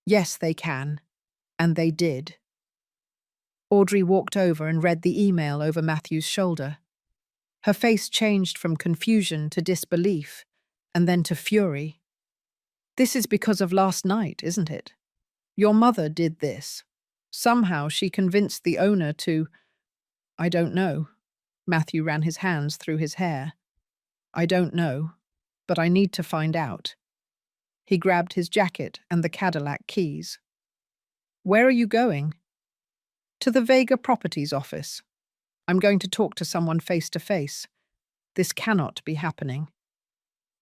Yes, they can. And they did. Audrey walked over and read the email over Matthew's shoulder. Her face changed from confusion to disbelief, and then to fury. This is because of last night, isn't it? Your mother did this. Somehow she convinced the owner to... I don't know. Matthew ran his hands through his hair. I don't know, but I need to find out. He grabbed his jacket and the Cadillac keys. Where are you going? To the Vega Properties office. I'm going to talk to someone face to face. This cannot be happening.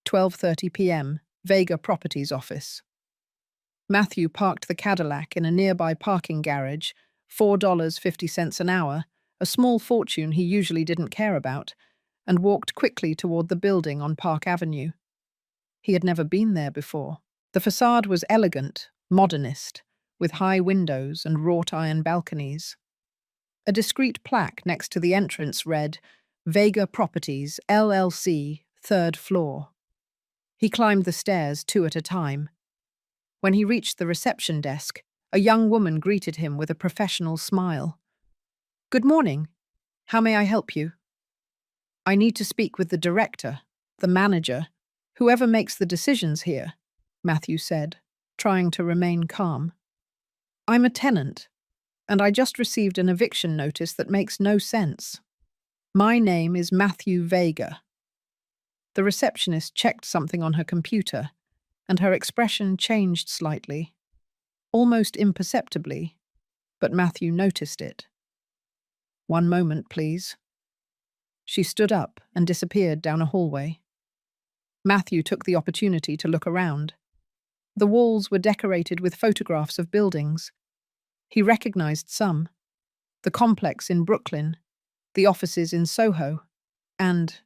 12:30 p.m., Vega Properties office. Matthew parked the Cadillac in a nearby parking garage, $4.50 an hour, a small fortune he usually didn't care about, and walked quickly toward the building on Park Avenue. He had never been there before. The facade was elegant, modernist, with high windows and wrought-iron balconies. A discreet plaque next to the entrance read, Vega Properties, LLC, 3rd floor. He climbed the stairs 2 at a time. When he reached the reception desk, a young woman greeted him with a professional smile. Good morning. How may I help you? I need to speak with the director, the manager, whoever makes the decisions here, Matthew said, trying to remain calm. I'm a tenant, and I just received an eviction notice that makes no sense. My name is Matthew Vega. The receptionist checked something on her computer, and her expression changed slightly, almost imperceptibly, but Matthew noticed it. One moment, please. She stood up and disappeared down a hallway. Matthew took the opportunity to look around. The walls were decorated with photographs of buildings. He recognized some. the complex in Brooklyn, the offices in Soho, and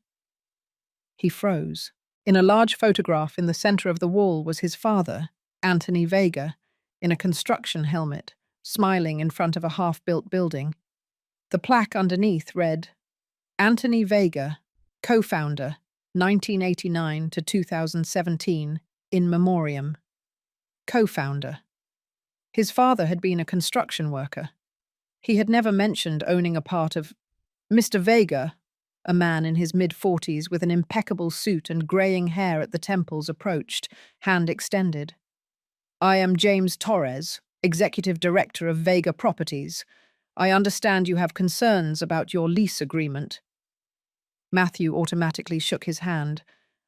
he froze. In a large photograph in the center of the wall was his father, Anthony Vega, in a construction helmet, smiling in front of a half-built building. The plaque underneath read, Anthony Vega, co-founder, 1989 to 2017, in memoriam. Co-founder. His father had been a construction worker. He had never mentioned owning a part of Mr. Vega, a man in his mid-40s with an impeccable suit and greying hair at the temples, approached, hand extended. I am James Torres, Executive Director of Vega Properties. I understand you have concerns about your lease agreement. Matthew automatically shook his hand,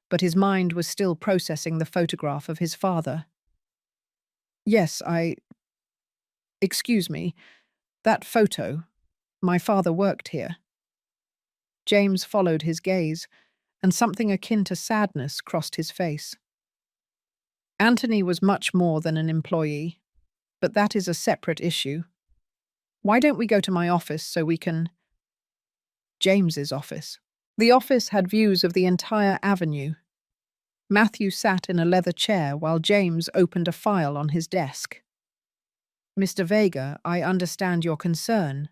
but his mind was still processing the photograph of his father. Yes, Excuse me, that photo. My father worked here. James followed his gaze, and something akin to sadness crossed his face. Anthony was much more than an employee, but that is a separate issue. Why don't we go to my office so we can… James's office. The office had views of the entire avenue. Matthew sat in a leather chair while James opened a file on his desk. Mr. Vega, I understand your concern,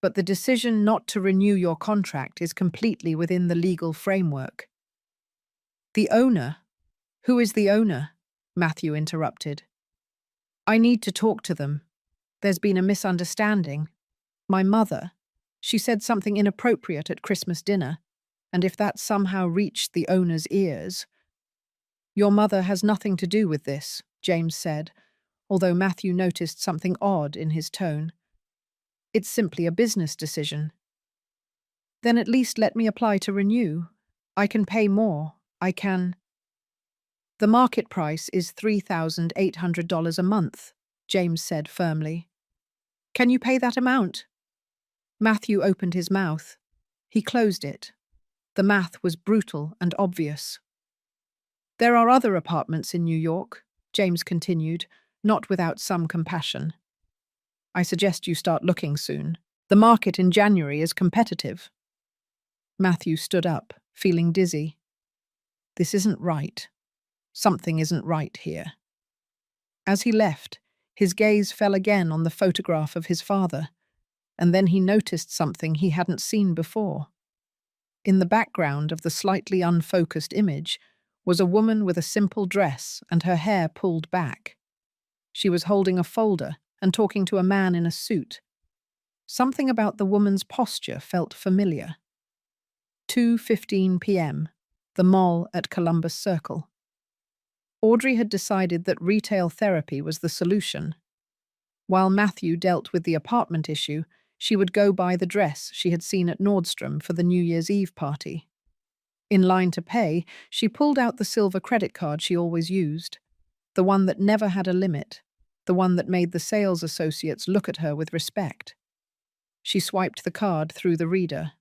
but the decision not to renew your contract is completely within the legal framework. The owner? Who is the owner? Matthew interrupted. I need to talk to them. There's been a misunderstanding. My mother, she said something inappropriate at Christmas dinner, and if that somehow reached the owner's ears… Your mother has nothing to do with this, James said, although Matthew noticed something odd in his tone. It's simply a business decision. Then at least let me apply to renew. I can pay more. I can… The market price is $3,800 a month, James said firmly. Can you pay that amount? Matthew opened his mouth. He closed it. The math was brutal and obvious. There are other apartments in New York, James continued, not without some compassion. I suggest you start looking soon. The market in January is competitive. Matthew stood up, feeling dizzy. This isn't right. Something isn't right here. As he left, his gaze fell again on the photograph of his father, and then he noticed something he hadn't seen before. In the background of the slightly unfocused image was a woman with a simple dress and her hair pulled back. She was holding a folder and talking to a man in a suit. Something about the woman's posture felt familiar. 2:15 p.m., the mall at Columbus Circle. Audrey had decided that retail therapy was the solution. While Matthew dealt with the apartment issue, she would go buy the dress she had seen at Nordstrom for the New Year's Eve party. In line to pay, she pulled out the silver credit card she always used, the one that never had a limit, the one that made the sales associates look at her with respect. She swiped the card through the reader.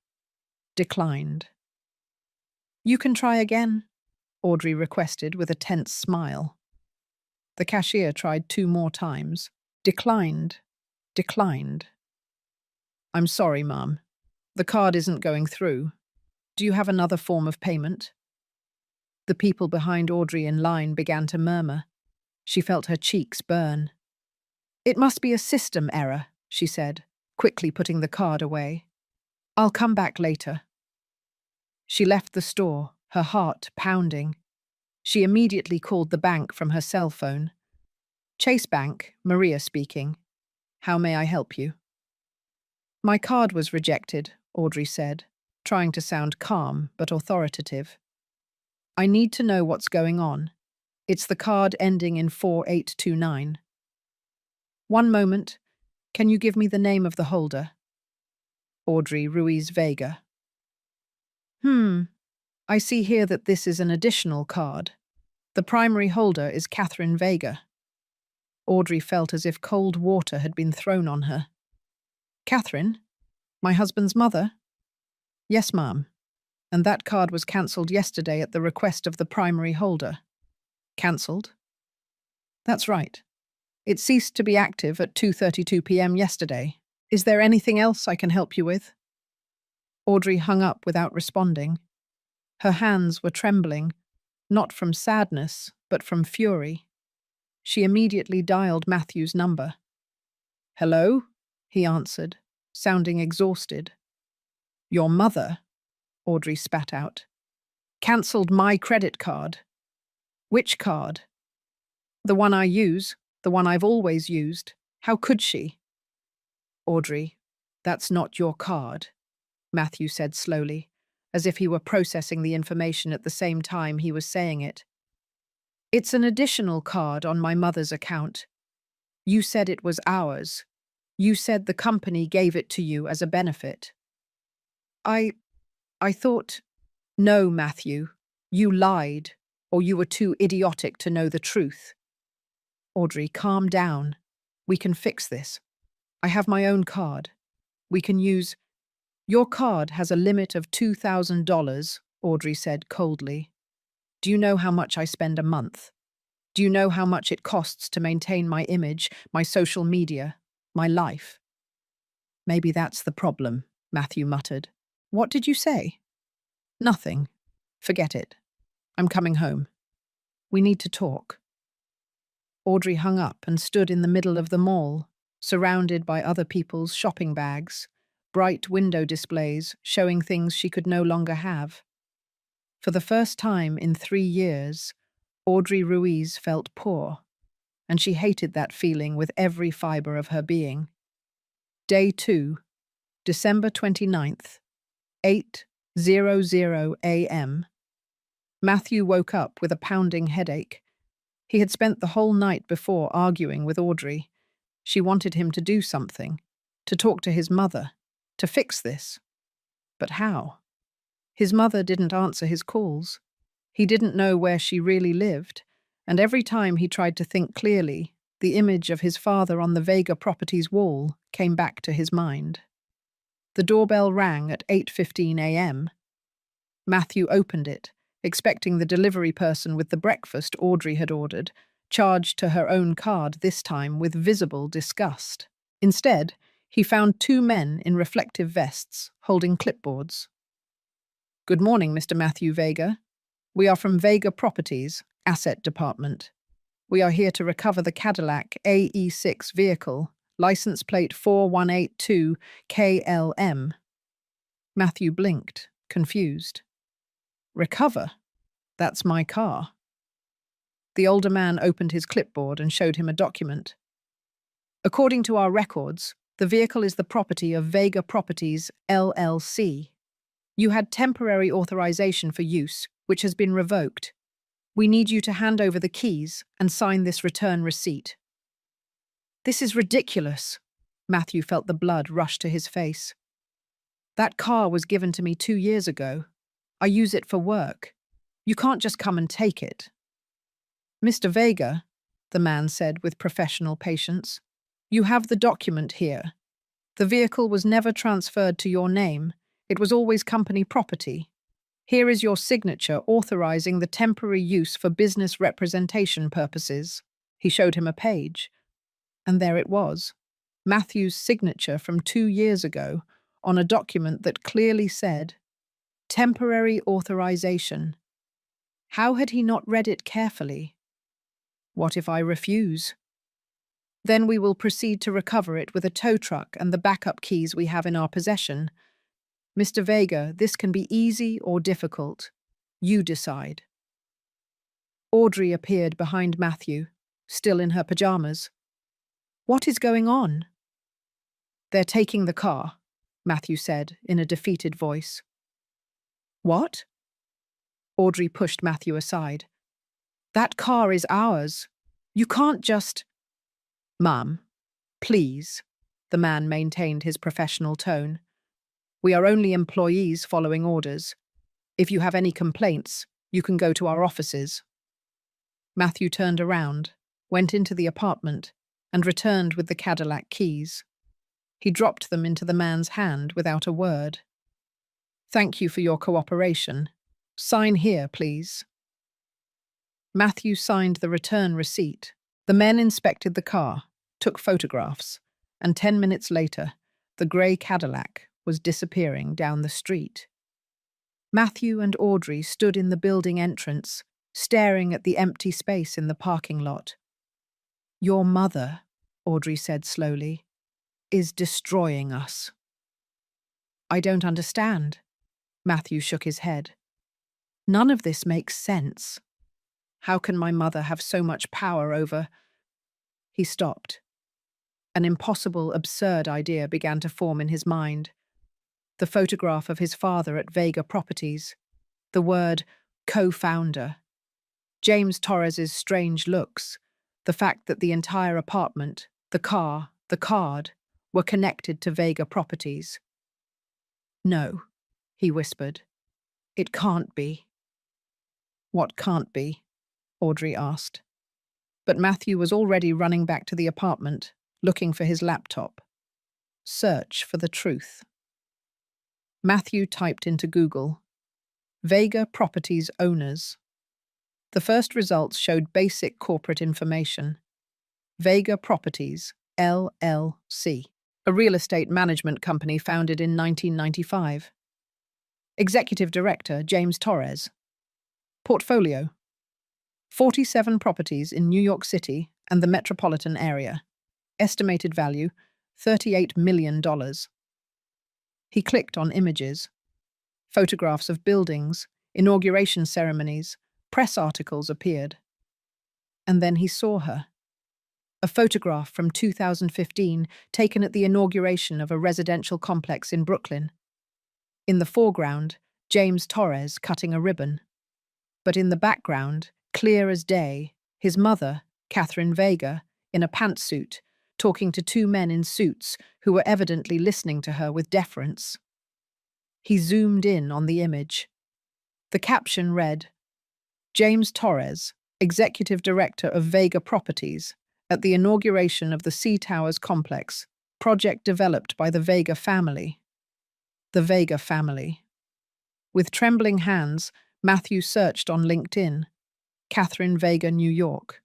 Declined. You can try again, Audrey requested with a tense smile. The cashier tried 2 more times. Declined. Declined. I'm sorry, Mum. The card isn't going through. Do you have another form of payment? The people behind Audrey in line began to murmur. She felt her cheeks burn. It must be a system error, she said, quickly putting the card away. I'll come back later. She left the store, her heart pounding. She immediately called the bank from her cell phone. Chase Bank, Maria speaking. How may I help you? My card was rejected, Audrey said, trying to sound calm but authoritative. I need to know what's going on. It's the card ending in 4829. One moment. Can you give me the name of the holder? Audrey Ruiz Vega. I see here that this is an additional card. The primary holder is Catherine Vega. Audrey felt as if cold water had been thrown on her. Catherine? My husband's mother? Yes, ma'am. And that card was cancelled yesterday at the request of the primary holder. Cancelled? That's right. It ceased to be active at 2:32 p.m. yesterday. Is there anything else I can help you with? Audrey hung up without responding. Her hands were trembling, not from sadness, but from fury. She immediately dialed Matthew's number. "Hello?" he answered, sounding exhausted. "Your mother," Audrey spat out, "cancelled my credit card." "Which card?" "The one I use, the one I've always used. How could she?" "Audrey, that's not your card," Matthew said slowly, as if he were processing the information at the same time he was saying it. "It's an additional card on my mother's account. You said it was ours. You said the company gave it to you as a benefit." I thought, "No, Matthew, you lied, or you were too idiotic to know the truth." "Audrey, calm down. We can fix this. I have my own card. We can use—" "Your card has a limit of $2,000, Audrey said coldly. "Do you know how much I spend a month? Do you know how much it costs to maintain my image, my social media, my life?" "Maybe that's the problem," Matthew muttered. "What did you say?" "Nothing. Forget it. I'm coming home. We need to talk." Audrey hung up and stood in the middle of the mall, surrounded by other people's shopping bags, bright window displays showing things she could no longer have. For the first time in 3 years, Audrey Ruiz felt poor, and she hated that feeling with every fibre of her being. Day 2, December 29th, 8:00 a.m. Matthew woke up with a pounding headache. He had spent the whole night before arguing with Audrey. She wanted him to do something, to talk to his mother, to fix this. But how? His mother didn't answer his calls. He didn't know where she really lived, and every time he tried to think clearly, the image of his father on the Vega Properties wall came back to his mind. The doorbell rang at 8:15 a.m. Matthew opened it, expecting the delivery person with the breakfast Audrey had ordered, charged to her own card this time with visible disgust. Instead, he found 2 men in reflective vests, holding clipboards. "Good morning, Mr. Matthew Vega. We are from Vega Properties, Asset Department. We are here to recover the Cadillac AE6 vehicle, license plate 4182KLM. Matthew blinked, confused. "Recover? That's my car." The older man opened his clipboard and showed him a document. "According to our records, the vehicle is the property of Vega Properties, LLC. You had temporary authorization for use, which has been revoked. We need you to hand over the keys and sign this return receipt." "This is ridiculous." Matthew felt the blood rush to his face. "That car was given to me 2 years ago. I use it for work. You can't just come and take it." "Mr. Vega," the man said with professional patience, "you have the document here. The vehicle was never transferred to your name. It was always company property. Here is your signature authorizing the temporary use for business representation purposes." He showed him a page. And there it was, Matthew's signature from 2 years ago on a document that clearly said, "Temporary authorization." How had he not read it carefully? "What if I refuse?" "Then we will proceed to recover it with a tow truck and the backup keys we have in our possession. Mr. Vega, this can be easy or difficult. You decide." Audrey appeared behind Matthew, still in her pajamas. "What is going on?" "They're taking the car," Matthew said in a defeated voice. "What?" Audrey pushed Matthew aside. "That car is ours. You can't just—" "Ma'am, please," the man maintained his professional tone. "We are only employees following orders. If you have any complaints, you can go to our offices." Matthew turned around, went into the apartment, and returned with the Cadillac keys. He dropped them into the man's hand without a word. "Thank you for your cooperation. Sign here, please." Matthew signed the return receipt. The men inspected the car, took photographs, and 10 minutes later, The grey Cadillac was disappearing down the street. Matthew and Audrey stood in the building entrance, staring at the empty space in the parking lot. "Your mother," Audrey said slowly, "is destroying us." "I don't understand." Matthew shook his head. "None of this makes sense. How can my mother have so much power over—" He stopped. An impossible, absurd idea began to form in his mind. The photograph of his father at Vega Properties, the word co-founder, James Torres's strange looks, the fact that the entire apartment, the car, the card, were connected to Vega Properties. "No," he whispered. "It can't be." "What can't be?" Audrey asked. But Matthew was already running back to the apartment, looking for his laptop. Search for the truth. Matthew typed into Google, "Vega Properties owners." The first results showed basic corporate information. Vega Properties, LLC, a real estate management company founded in 1995. Executive Director, James Torres. Portfolio: 47 properties in New York City and the metropolitan area. Estimated value, $38 million. He clicked on images. Photographs of buildings, inauguration ceremonies, press articles appeared. And then he saw her. A photograph from 2015 taken at the inauguration of a residential complex in Brooklyn. In the foreground, James Torres cutting a ribbon. But in the background, clear as day, his mother, Catherine Vega, in a pantsuit, talking to two men in suits who were evidently listening to her with deference. He zoomed in on the image. The caption read, "James Torres, Executive Director of Vega Properties, at the inauguration of the Sea Towers complex, project developed by the Vega family." The Vega family. With trembling hands, Matthew searched on LinkedIn. Catherine Vega, New York.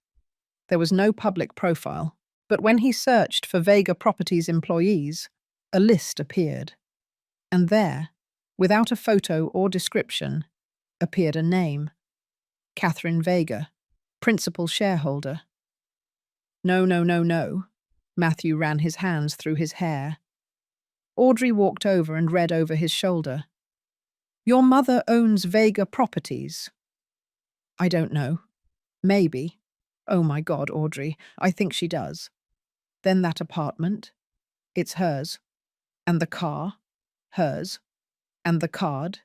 There was no public profile, but when he searched for Vega Properties employees, a list appeared. And there, without a photo or description, appeared a name. Catherine Vega, principal shareholder. No, no, no, no. Matthew ran his hands through his hair. Audrey walked over and read over his shoulder. "Your mother owns Vega Properties." "I don't know. Maybe." "Oh my God, Audrey, I think she does." "Then that apartment? It's hers. And the car? Hers. And the card?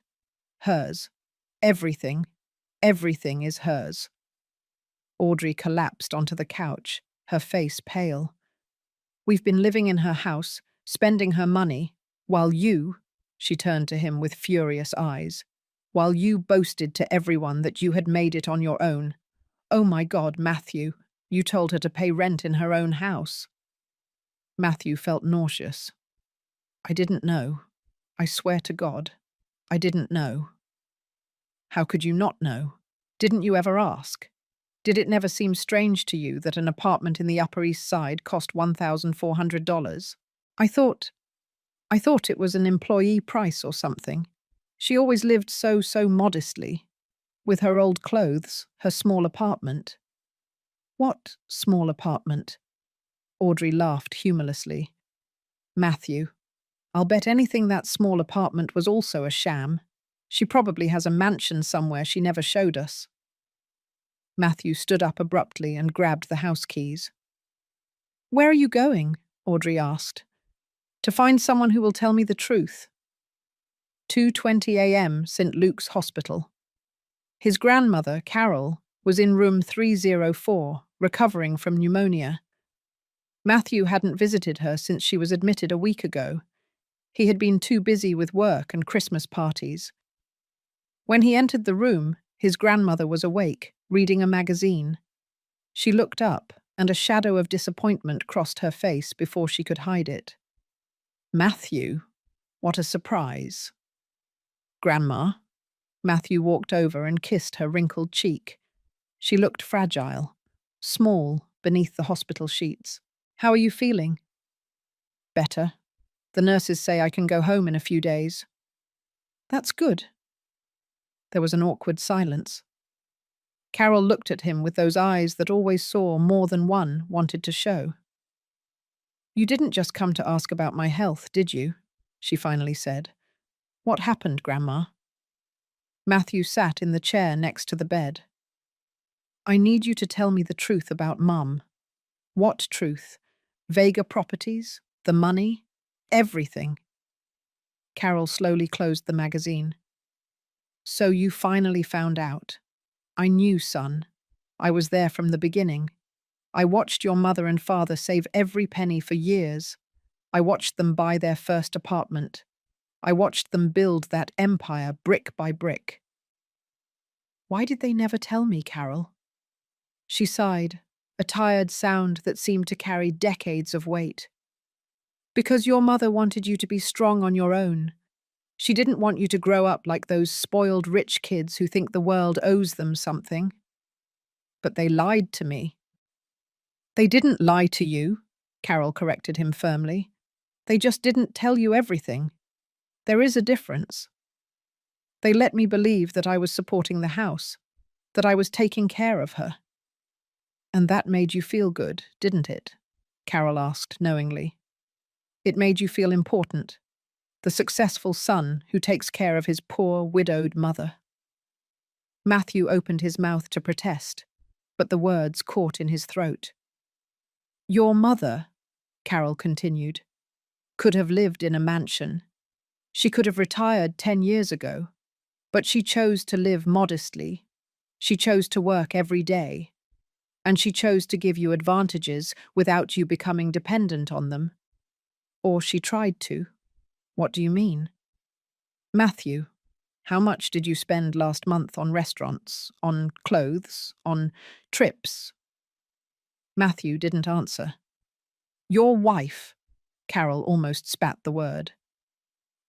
Hers. Everything is hers." Audrey collapsed onto the couch, her face pale. "We've been living in her house, spending her money, while you," she turned to him with furious eyes, "while you boasted to everyone that you had made it on your own. Oh my God, Matthew, you told her to pay rent in her own house." Matthew felt nauseous. "I didn't know. I swear to God, I didn't know." "How could you not know? Didn't you ever ask? Did it never seem strange to you that an apartment in the Upper East Side cost $1,400? I thought it was an employee price or something. She always lived so modestly. With her old clothes, her small apartment." "What small apartment?" Audrey laughed humorlessly. "Matthew, I'll bet anything that small apartment was also a sham. She probably has a mansion somewhere she never showed us." Matthew stood up abruptly and grabbed the house keys. "Where are you going?" Audrey asked. "To find someone who will tell me the truth." 2:20 a.m. St. Luke's Hospital. His grandmother, Carol, was in room 304, recovering from pneumonia. Matthew hadn't visited her since she was admitted a week ago. He had been too busy with work and Christmas parties. When he entered the room, his grandmother was awake, reading a magazine. She looked up, and a shadow of disappointment crossed her face before she could hide it. "Matthew, what a surprise." "Grandma." Matthew walked over and kissed her wrinkled cheek. She looked fragile, small beneath the hospital sheets. "How are you feeling?" "Better." The nurses say I can go home in a few days. That's good. There was an awkward silence. Carol looked at him with those eyes that always saw more than one wanted to show. You didn't just come to ask about my health, did you? She finally said. What happened, Grandma? Matthew sat in the chair next to the bed. I need you to tell me the truth about Mum. What truth? Vega properties? The money? Everything. Carol slowly closed the magazine. So you finally found out. I knew, son. I was there from the beginning. I watched your mother and father save every penny for years. I watched them buy their first apartment. I watched them build that empire brick by brick. Why did they never tell me, Carol? She sighed, a tired sound that seemed to carry decades of weight. Because your mother wanted you to be strong on your own. She didn't want you to grow up like those spoiled rich kids who think the world owes them something. But they lied to me. They didn't lie to you, Carol corrected him firmly. They just didn't tell you everything. There is a difference. They let me believe that I was supporting the house, that I was taking care of her. And that made you feel good, didn't it? Carol asked knowingly. It made you feel important, the successful son who takes care of his poor, widowed mother. Matthew opened his mouth to protest, but the words caught in his throat. Your mother, Carol continued, could have lived in a mansion. She could have retired 10 years ago, but she chose to live modestly. She chose to work every day, and she chose to give you advantages without you becoming dependent on them. Or she tried to. What do you mean? Matthew, how much did you spend last month on restaurants, on clothes, on trips? Matthew didn't answer. Your wife, Carol almost spat the word.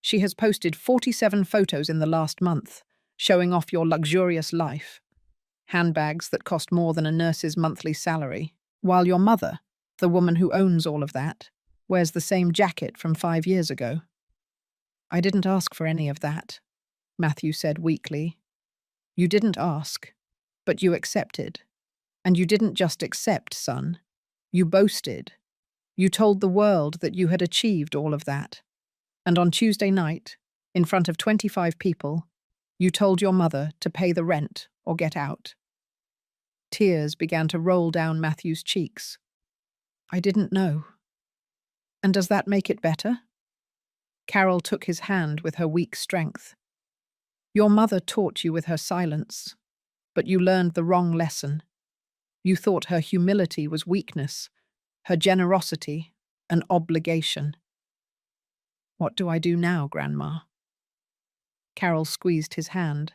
She has posted 47 photos in the last month, showing off your luxurious life. Handbags that cost more than a nurse's monthly salary, while your mother, the woman who owns all of that, wears the same jacket from 5 years ago. I didn't ask for any of that, Matthew said weakly. You didn't ask, but you accepted. And you didn't just accept, son. You boasted. You told the world that you had achieved all of that. And on Tuesday night, in front of 25 people, you told your mother to pay the rent or get out. Tears began to roll down Matthew's cheeks. I didn't know. And does that make it better? Carol took his hand with her weak strength. Your mother taught you with her silence, but you learned the wrong lesson. You thought her humility was weakness, her generosity an obligation. What do I do now, Grandma? Carol squeezed his hand.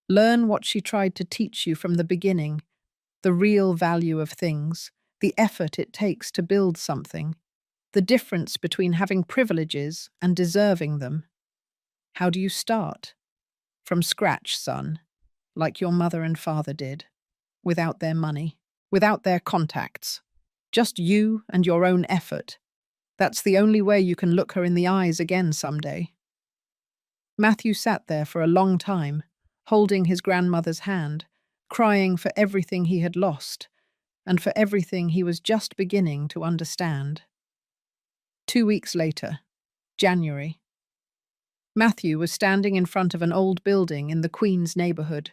Learn what she tried to teach you from the beginning, the real value of things, the effort it takes to build something, the difference between having privileges and deserving them. How do you start? From scratch, son, like your mother and father did, without their money, without their contacts, just you and your own effort. That's the only way you can look her in the eyes again someday. Matthew sat there for a long time, holding his grandmother's hand, crying for everything he had lost, and for everything he was just beginning to understand. 2 weeks later, January. Matthew was standing in front of an old building in the Queens neighborhood.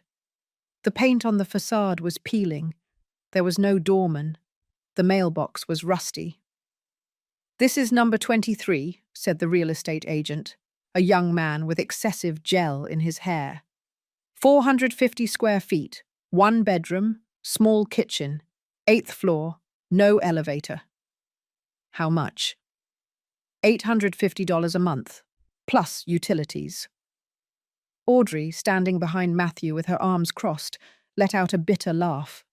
The paint on the facade was peeling. There was no doorman. The mailbox was rusty. This is number 23, said the real estate agent, a young man with excessive gel in his hair. 450 square feet, 1 bedroom, small kitchen, 8th floor, no elevator. How much? $850 a month, plus utilities. Audrey, standing behind Matthew with her arms crossed, let out a bitter laugh.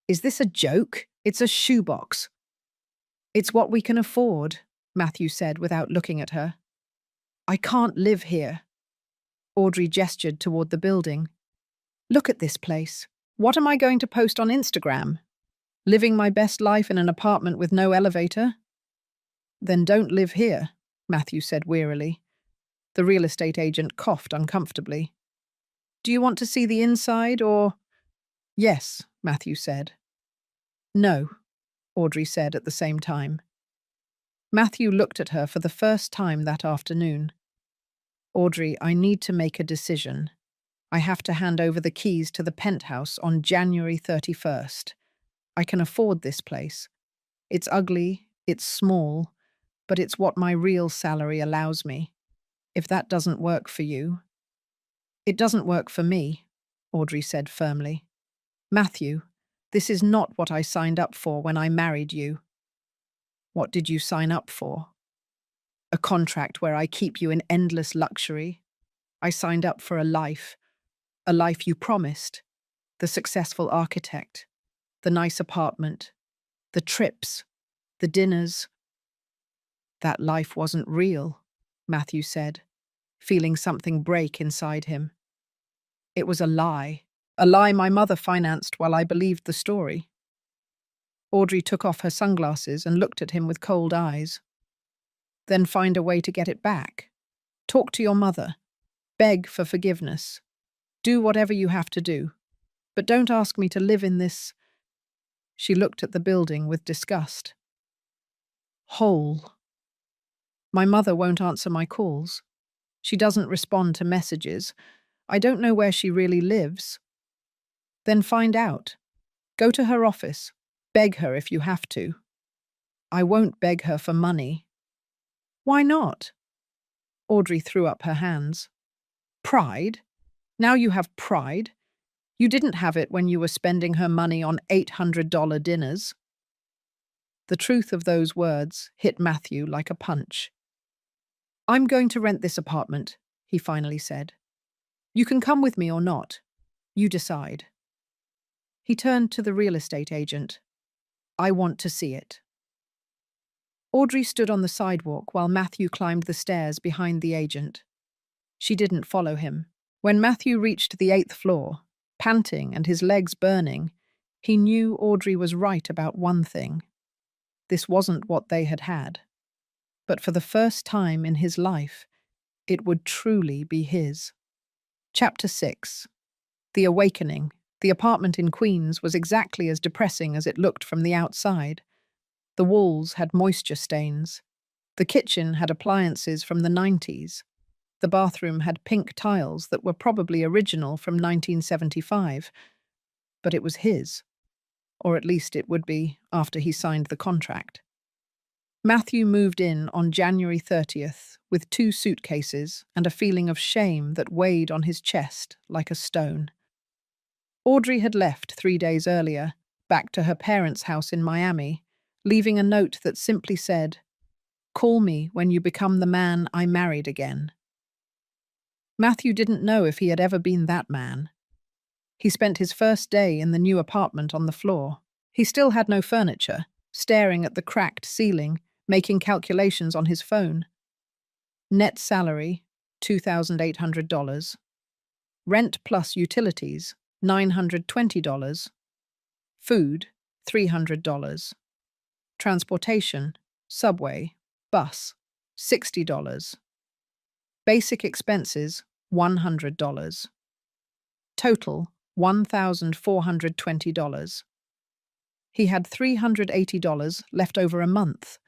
Is this a joke? It's a shoebox. It's what we can afford, Matthew said without looking at her. I can't live here. Audrey gestured toward the building. Look at this place. What am I going to post on Instagram? Living my best life in an apartment with no elevator? Then don't live here, Matthew said wearily. The real estate agent coughed uncomfortably. Do you want to see the inside, or… Yes, Matthew said. No, Audrey said at the same time. Matthew looked at her for the first time that afternoon. Audrey, I need to make a decision. I have to hand over the keys to the penthouse on January 31st. I can afford this place. It's ugly, it's small, but it's what my real salary allows me. If that doesn't work for you… It doesn't work for me, Audrey said firmly. Matthew, this is not what I signed up for when I married you. What did you sign up for? A contract where I keep you in endless luxury. I signed up for a life you promised, the successful architect, the nice apartment, the trips, the dinners. That life wasn't real, Matthew said, feeling something break inside him. It was a lie my mother financed while I believed the story. Audrey took off her sunglasses and looked at him with cold eyes. Then find a way to get it back. Talk to your mother. Beg for forgiveness. Do whatever you have to do. But don't ask me to live in this… She looked at the building with disgust. Hole. My mother won't answer my calls. She doesn't respond to messages. I don't know where she really lives. Then find out. Go to her office. Beg her if you have to. I won't beg her for money. Why not? Audrey threw up her hands. Pride? Now you have pride? You didn't have it when you were spending her money on $800 dinners. The truth of those words hit Matthew like a punch. I'm going to rent this apartment, he finally said. You can come with me or not. You decide. He turned to the real estate agent. I want to see it. Audrey stood on the sidewalk while Matthew climbed the stairs behind the agent. She didn't follow him. When Matthew reached the 8th floor, panting and his legs burning, he knew Audrey was right about one thing. This wasn't what they had had. But for the first time in his life, it would truly be his. Chapter 6. The Awakening. The apartment in Queens was exactly as depressing as it looked from the outside. The walls had moisture stains. The kitchen had appliances from the 90s. The bathroom had pink tiles that were probably original from 1975. But it was his. Or at least it would be after he signed the contract. Matthew moved in on January 30th with 2 suitcases and a feeling of shame that weighed on his chest like a stone. Audrey had left 3 days earlier, back to her parents' house in Miami, leaving a note that simply said, "Call me when you become the man I married again." Matthew didn't know if he had ever been that man. He spent his first day in the new apartment on the floor. He still had no furniture, staring at the cracked ceiling, making calculations on his phone. Net salary, $2,800. Rent plus utilities, $920. Food, $300. Transportation, subway, bus, $60. Basic expenses, $100. Total, $1,420. He had $380 left over a month.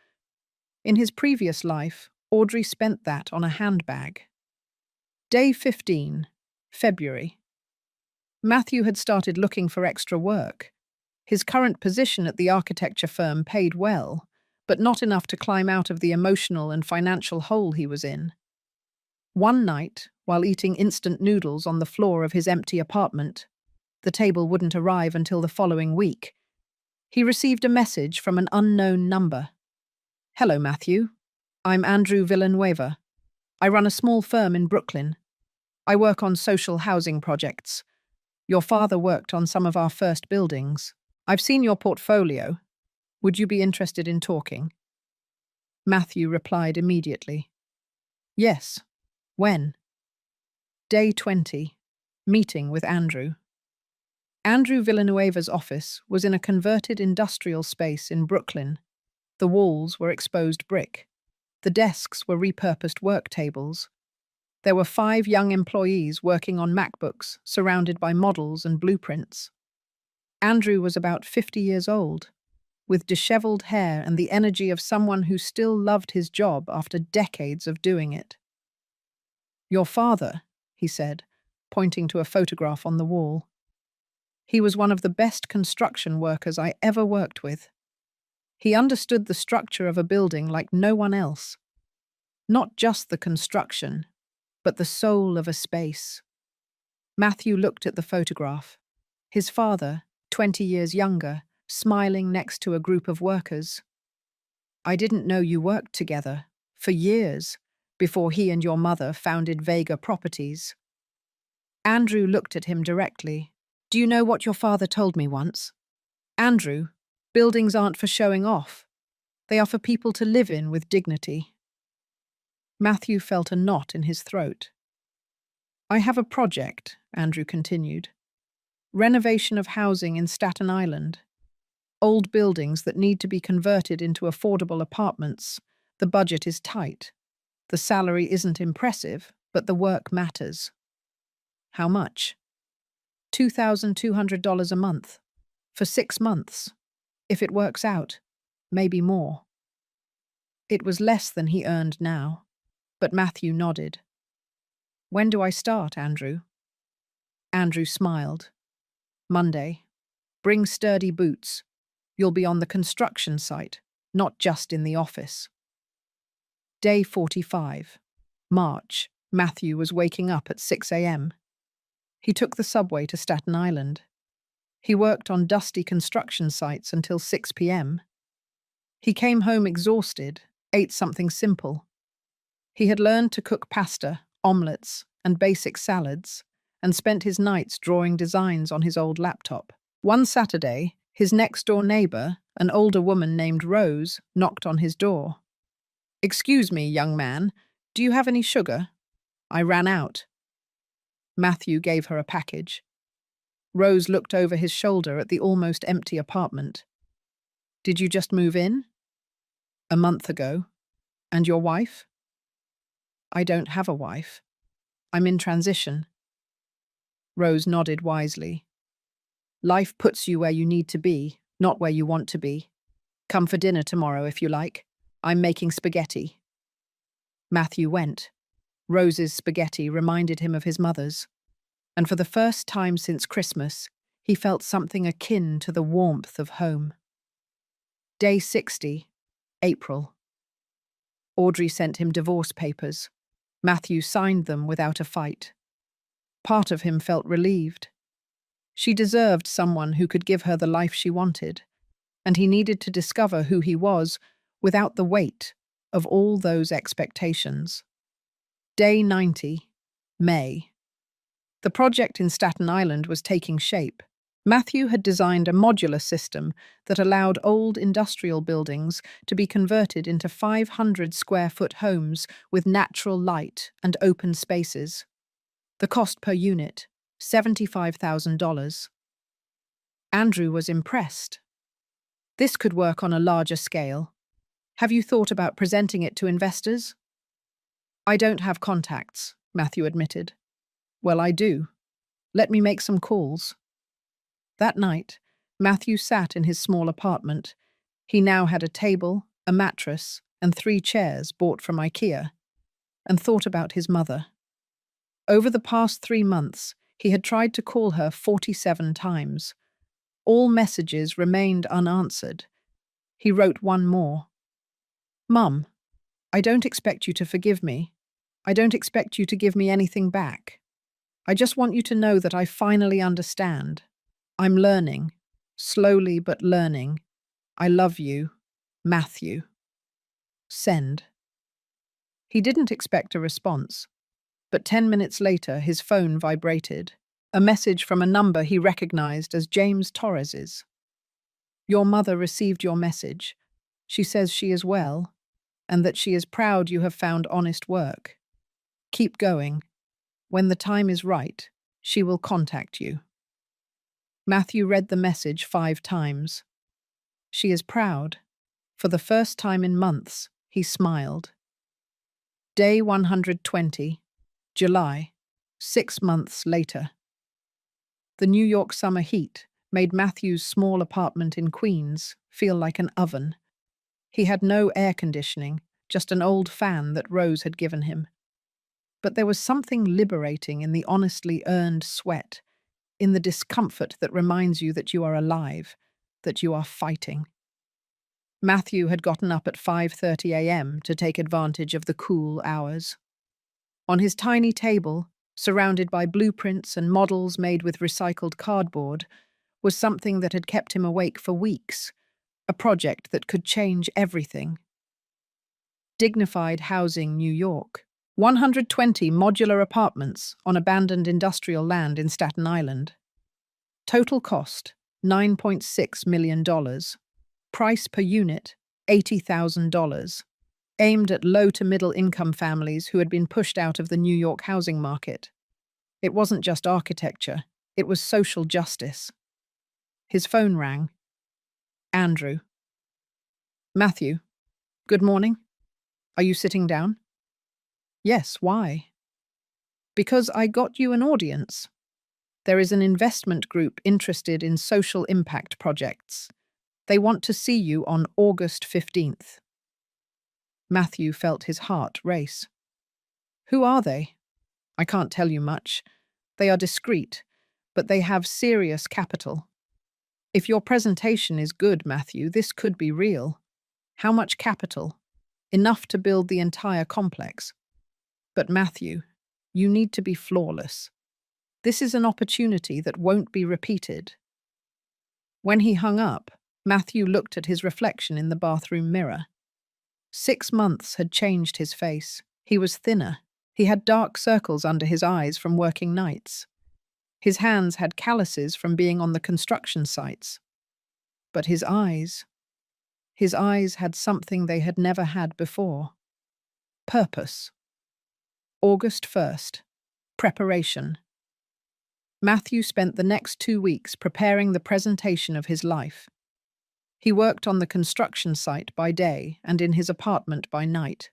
In his previous life, Audrey spent that on a handbag. Day 15, February. Matthew had started looking for extra work. His current position at the architecture firm paid well, but not enough to climb out of the emotional and financial hole he was in. One night, while eating instant noodles on the floor of his empty apartment, the table wouldn't arrive until the following week, he received a message from an unknown number. Hello, Matthew. I'm Andrew Villanueva. I run a small firm in Brooklyn. I work on social housing projects. Your father worked on some of our first buildings. I've seen your portfolio. Would you be interested in talking? Matthew replied immediately. Yes. When? Day 20. Meeting with Andrew. Andrew Villanueva's office was in a converted industrial space in Brooklyn. The walls were exposed brick. The desks were repurposed work tables. There were 5 young employees working on MacBooks, surrounded by models and blueprints. Andrew was about 50 years old, with disheveled hair and the energy of someone who still loved his job after decades of doing it. "Your father," he said, pointing to a photograph on the wall. "He was one of the best construction workers I ever worked with. He understood the structure of a building like no one else. Not just the construction, but the soul of a space." Matthew looked at the photograph. His father, 20 years younger, smiling next to a group of workers. "I didn't know you worked together, for years, before he and your mother founded Vega Properties." Andrew looked at him directly. "Do you know what your father told me once? Andrew, buildings aren't for showing off. They are for people to live in with dignity." Matthew felt a knot in his throat. "I have a project," Andrew continued. "Renovation of housing in Staten Island. Old buildings that need to be converted into affordable apartments. The budget is tight. The salary isn't impressive, but the work matters." "How much?" $2,200 a month. For 6 months. If it works out, maybe more. It was less than he earned now, but Matthew nodded. "When do I start, Andrew?" Andrew smiled. "Monday. Bring sturdy boots. You'll be on the construction site, not just in the office." Day 45. March. Matthew was waking up at 6 a.m. He took the subway to Staten Island. He worked on dusty construction sites until 6 p.m. He came home exhausted, ate something simple. He had learned to cook pasta, omelets, and basic salads, and spent his nights drawing designs on his old laptop. One Saturday, his next-door neighbor, an older woman named Rose, knocked on his door. "Excuse me, young man, do you have any sugar? I ran out." Matthew gave her a package. Rose looked over his shoulder at the almost empty apartment. "Did you just move in?" "A month ago. And your wife?" "I don't have a wife. I'm in transition." Rose nodded wisely. "Life puts you where you need to be, not where you want to be. Come for dinner tomorrow if you like. I'm making spaghetti." Matthew went. Rose's spaghetti reminded him of his mother's, and for the first time since Christmas, he felt something akin to the warmth of home. Day 60, April. Audrey sent him divorce papers. Matthew signed them without a fight. Part of him felt relieved. She deserved someone who could give her the life she wanted, and he needed to discover who he was without the weight of all those expectations. Day 90, May. The project in Staten Island was taking shape. Matthew had designed a modular system that allowed old industrial buildings to be converted into 500-square-foot homes with natural light and open spaces. The cost per unit, $75,000. Andrew was impressed. "This could work on a larger scale. Have you thought about presenting it to investors?" "I don't have contacts," Matthew admitted. "Well, I do. Let me make some calls." That night, Matthew sat in his small apartment. He now had a table, a mattress, and 3 chairs bought from IKEA, and thought about his mother. Over the past 3 months, he had tried to call her 47 times. All messages remained unanswered. He wrote one more. "Mum, I don't expect you to forgive me. I don't expect you to give me anything back. I just want you to know that I finally understand. I'm learning, slowly but learning. I love you, Matthew." Send. He didn't expect a response, but 10 minutes later his phone vibrated. A message from a number he recognized as James Torres's. "Your mother received your message. She says she is well, and that she is proud you have found honest work. Keep going. When the time is right, she will contact you." Matthew read the message 5 times. She is proud. For the first time in months, he smiled. Day 120, July, 6 months later. The New York summer heat made Matthew's small apartment in Queens feel like an oven. He had no air conditioning, just an old fan that Rose had given him. But there was something liberating in the honestly earned sweat, in the discomfort that reminds you that you are alive, that you are fighting. Matthew had gotten up at 5:30 a.m. to take advantage of the cool hours. On his tiny table, surrounded by blueprints and models made with recycled cardboard, was something that had kept him awake for weeks, a project that could change everything. Dignified Housing, New York. 120 modular apartments on abandoned industrial land in Staten Island. Total cost, $9.6 million. Price per unit, $80,000. Aimed at low to middle income families who had been pushed out of the New York housing market. It wasn't just architecture, it was social justice. His phone rang. Andrew. Matthew. Good morning. Are you sitting down? Yes, why? Because I got you an audience. There is an investment group interested in social impact projects. They want to see you on August 15th. Matthew felt his heart race. Who are they? I can't tell you much. They are discreet, but they have serious capital. If your presentation is good, Matthew, this could be real. How much capital? Enough to build the entire complex. But Matthew, you need to be flawless. This is an opportunity that won't be repeated. When he hung up, Matthew looked at his reflection in the bathroom mirror. 6 months had changed his face. He was thinner. He had dark circles under his eyes from working nights. His hands had calluses from being on the construction sites. But his eyes had something they had never had before. Purpose. August 1st. Preparation. Matthew spent the next 2 weeks preparing the presentation of his life. He worked on the construction site by day and in his apartment by night.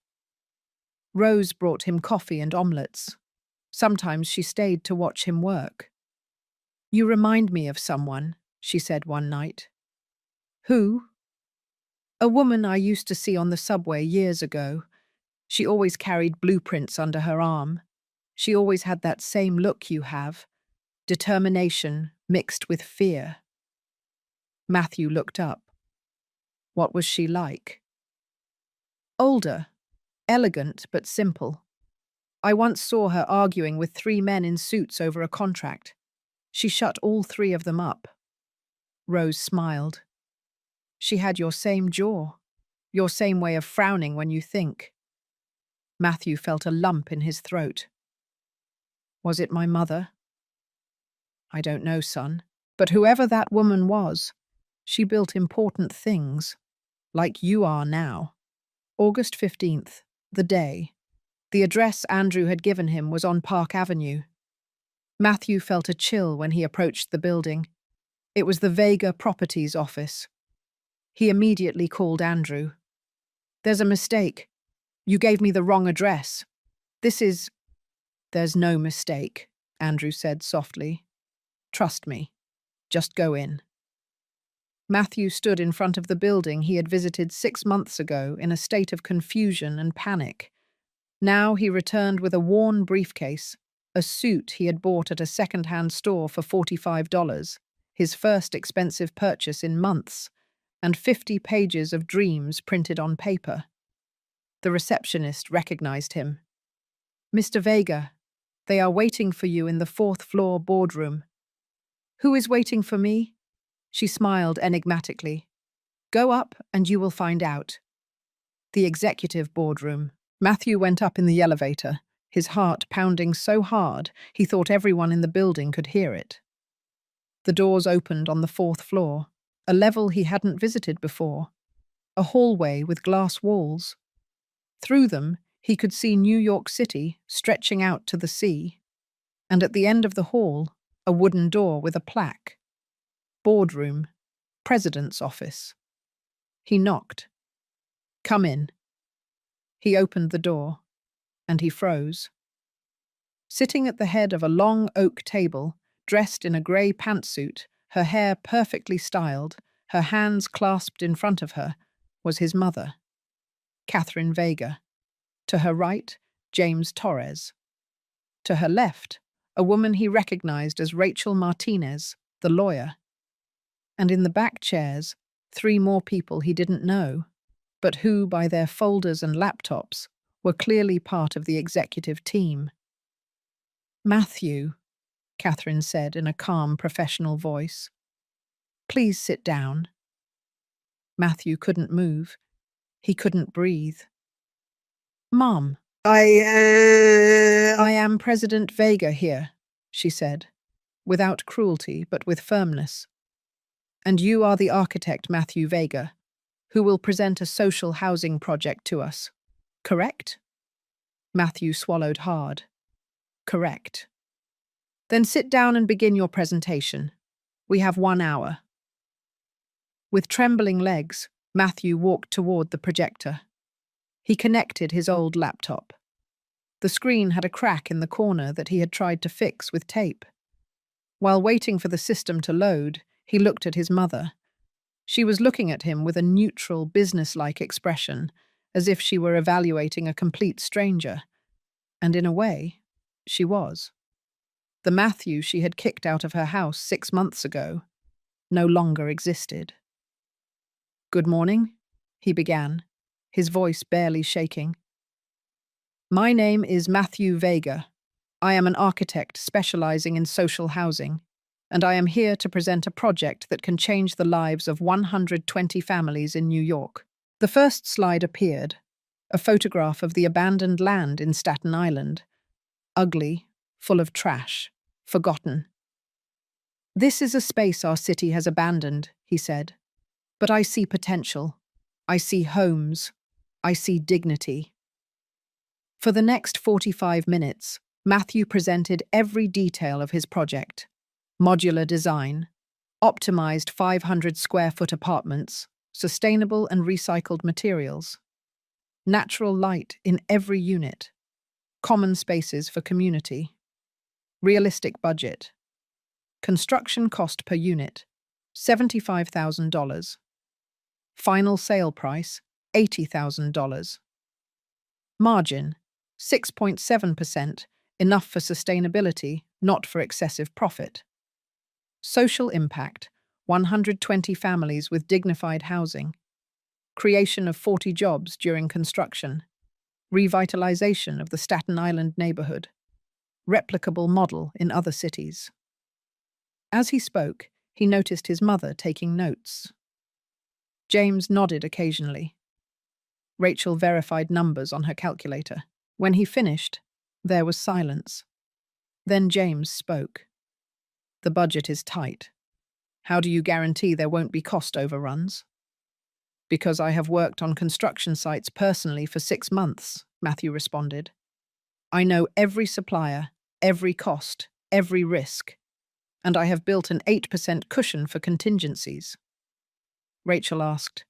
Rose brought him coffee and omelettes. Sometimes she stayed to watch him work. You remind me of someone, she said one night. Who? A woman I used to see on the subway years ago. She always carried blueprints under her arm. She always had that same look you have. Determination mixed with fear. Matthew looked up. What was she like? Older, elegant but simple. I once saw her arguing with 3 men in suits over a contract. She shut all 3 of them up. Rose smiled. She had your same jaw, your same way of frowning when you think. Matthew felt a lump in his throat. Was it my mother? I don't know, son, but whoever that woman was, she built important things, like you are now. August 15th, the day. The address Andrew had given him was on Park Avenue. Matthew felt a chill when he approached the building. It was the Vega Properties office. He immediately called Andrew. There's a mistake. You gave me the wrong address. There's no mistake, Andrew said softly. Trust me. Just go in. Matthew stood in front of the building he had visited 6 months ago in a state of confusion and panic. Now he returned with a worn briefcase, a suit he had bought at a second-hand store for $45, his first expensive purchase in months, and 50 pages of dreams printed on paper. The receptionist recognized him. Mr. Vega, they are waiting for you in the 4th-floor boardroom. Who is waiting for me? She smiled enigmatically. Go up and you will find out. The executive boardroom. Matthew went up in the elevator, his heart pounding so hard he thought everyone in the building could hear it. The doors opened on the 4th floor, a level he hadn't visited before, a hallway with glass walls. Through them, he could see New York City stretching out to the sea, and at the end of the hall, a wooden door with a plaque. Boardroom, President's office. He knocked. Come in. He opened the door. and he froze. Sitting at the head of a long oak table, dressed in a grey pantsuit, her hair perfectly styled, her hands clasped in front of her, was his mother, Catherine Vega. To her right, James Torres. To her left, a woman he recognized as Rachel Martinez, the lawyer. And in the back chairs, 3 more people he didn't know, but who, by their folders and laptops, were clearly part of the executive team. "Matthew," Catherine said in a calm, professional voice, "please sit down." Matthew couldn't move. He couldn't breathe. "Mom, I am President Vega here," she said, without cruelty but with firmness. "And you are the architect, Matthew Vega, who will present a social housing project to us. Correct?" Matthew swallowed hard. "Correct." "Then sit down and begin your presentation. We have 1 hour." With trembling legs, Matthew walked toward the projector. He connected his old laptop. The screen had a crack in the corner that he had tried to fix with tape. While waiting for the system to load, he looked at his mother. She was looking at him with a neutral, businesslike expression, as if she were evaluating a complete stranger. And in a way, she was. The Matthew she had kicked out of her house 6 months ago no longer existed. "Good morning," he began, his voice barely shaking. "My name is Matthew Vega. I am an architect specializing in social housing, and I am here to present a project that can change the lives of 120 families in New York." The first slide appeared, a photograph of the abandoned land in Staten Island, ugly, full of trash, forgotten. "This is a space our city has abandoned," he said. "But I see potential. I see homes. I see dignity." For the next 45 minutes, Matthew presented every detail of his project. Modular design, optimized 500-square-foot apartments, sustainable and recycled materials, natural light in every unit, common spaces for community, realistic budget, construction cost per unit, $75,000. Final sale price, $80,000. Margin, 6.7%, enough for sustainability, not for excessive profit. Social impact, 120 families with dignified housing. Creation of 40 jobs during construction. Revitalization of the Staten Island neighborhood. Replicable model in other cities. As he spoke, he noticed his mother taking notes. James nodded occasionally. Rachel verified numbers on her calculator. When he finished, there was silence. Then James spoke. "The budget is tight. How do you guarantee there won't be cost overruns?" "Because I have worked on construction sites personally for 6 months," Matthew responded. "I know every supplier, every cost, every risk, and I have built an 8% cushion for contingencies." Rachel asked,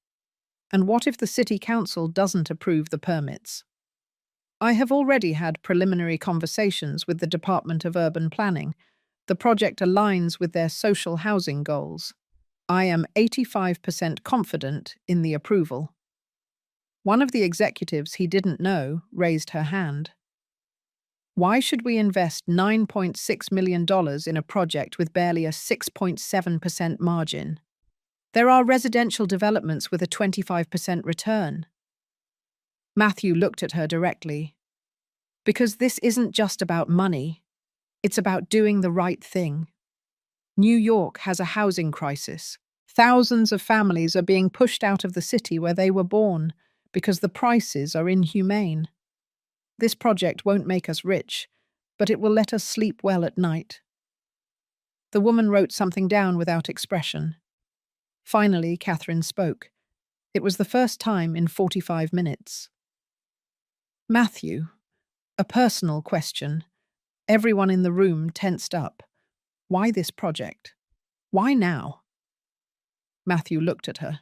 "And what if the city council doesn't approve the permits?" "I have already had preliminary conversations with the Department of Urban Planning. The project aligns with their social housing goals. I am 85% confident in the approval." One of the executives he didn't know raised her hand. "Why should we invest $9.6 million in a project with barely a 6.7% margin? There are residential developments with a 25% return." Matthew looked at her directly. "Because this isn't just about money. It's about doing the right thing. New York has a housing crisis. Thousands of families are being pushed out of the city where they were born because the prices are inhumane. This project won't make us rich, but it will let us sleep well at night." The woman wrote something down without expression. Finally, Catherine spoke. It was the first time in 45 minutes. "Matthew, a personal question." Everyone in the room tensed up. "Why this project? Why now?" Matthew looked at her.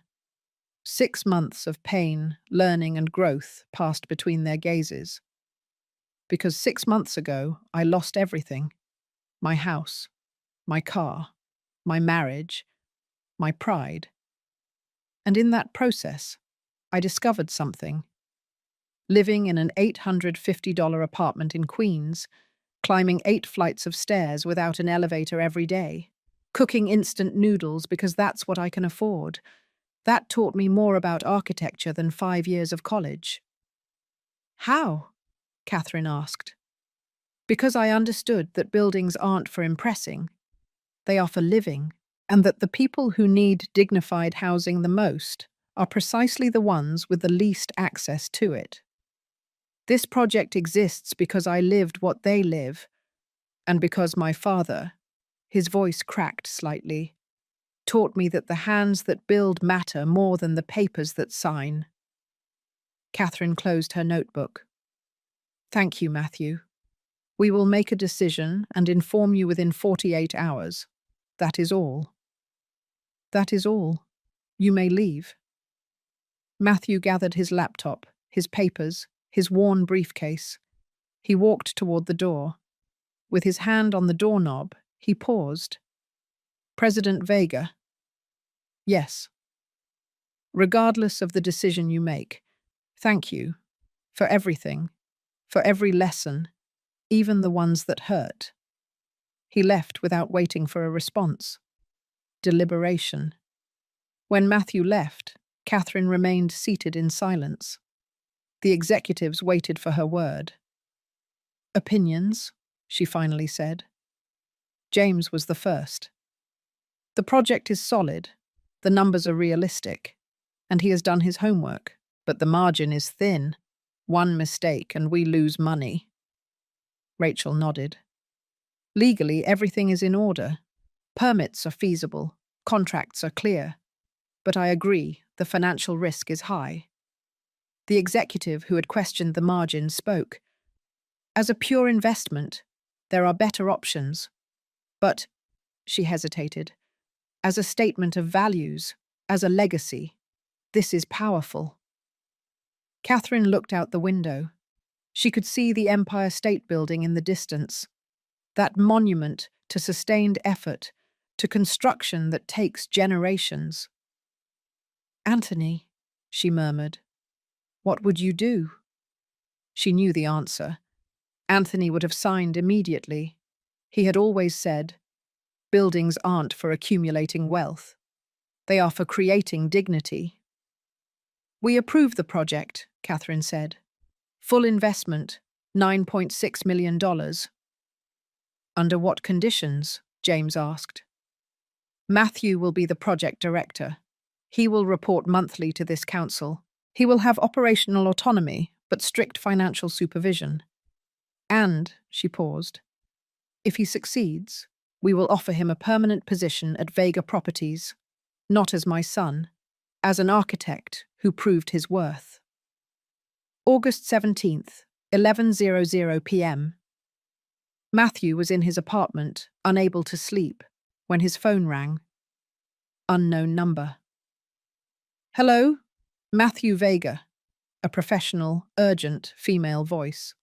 6 months of pain, learning, and growth passed between their gazes. Because 6 months ago, I lost everything. My house, my car, my marriage, my pride. And in that process, I discovered something. Living in an $850 apartment in Queens, climbing 8 flights of stairs without an elevator every day, cooking instant noodles because that's what I can afford. That taught me more about architecture than 5 years of college. How? Catherine asked. Because I understood that buildings aren't for impressing, they are for living, and that the people who need dignified housing the most are precisely the ones with the least access to it. This project exists because I lived what they live, and because my father, his voice cracked slightly, taught me that the hands that build matter more than the papers that sign. Catherine closed her notebook. Thank you, Matthew. We will make a decision and inform you within 48 hours. That is all. That is all. You may leave. Matthew gathered his laptop, his papers, his worn briefcase. He walked toward the door. With his hand on the doorknob, he paused. President Vega. Yes. Regardless of the decision you make, thank you for everything, for every lesson, even the ones that hurt. He left without waiting for a response. Deliberation. When Matthew left, Catherine remained seated in silence. The executives waited for her word. Opinions, she finally said. James was the first. The project is solid, the numbers are realistic, and he has done his homework, but the margin is thin. One mistake and we lose money. Rachel nodded. Legally, everything is in order. Permits are feasible, contracts are clear. But I agree, the financial risk is high. The executive who had questioned the margin spoke. As a pure investment, there are better options. But, she hesitated, as a statement of values, as a legacy, this is powerful. Catherine looked out the window. She could see the Empire State Building in the distance, that monument to sustained effort, to construction that takes generations. Anthony, she murmured, what would you do? She knew the answer. Anthony would have signed immediately. He had always said, buildings aren't for accumulating wealth. They are for creating dignity. We approve the project, Catherine said. Full investment, $9.6 million. Under what conditions? James asked. Matthew will be the project director. He will report monthly to this council. He will have operational autonomy, but strict financial supervision. And, she paused, if he succeeds, we will offer him a permanent position at Vega Properties, not as my son, as an architect who proved his worth. August 17th, 11:00 p.m. Matthew was in his apartment, unable to sleep, when his phone rang. Unknown number. Hello? Matthew Vega. A professional, urgent female voice.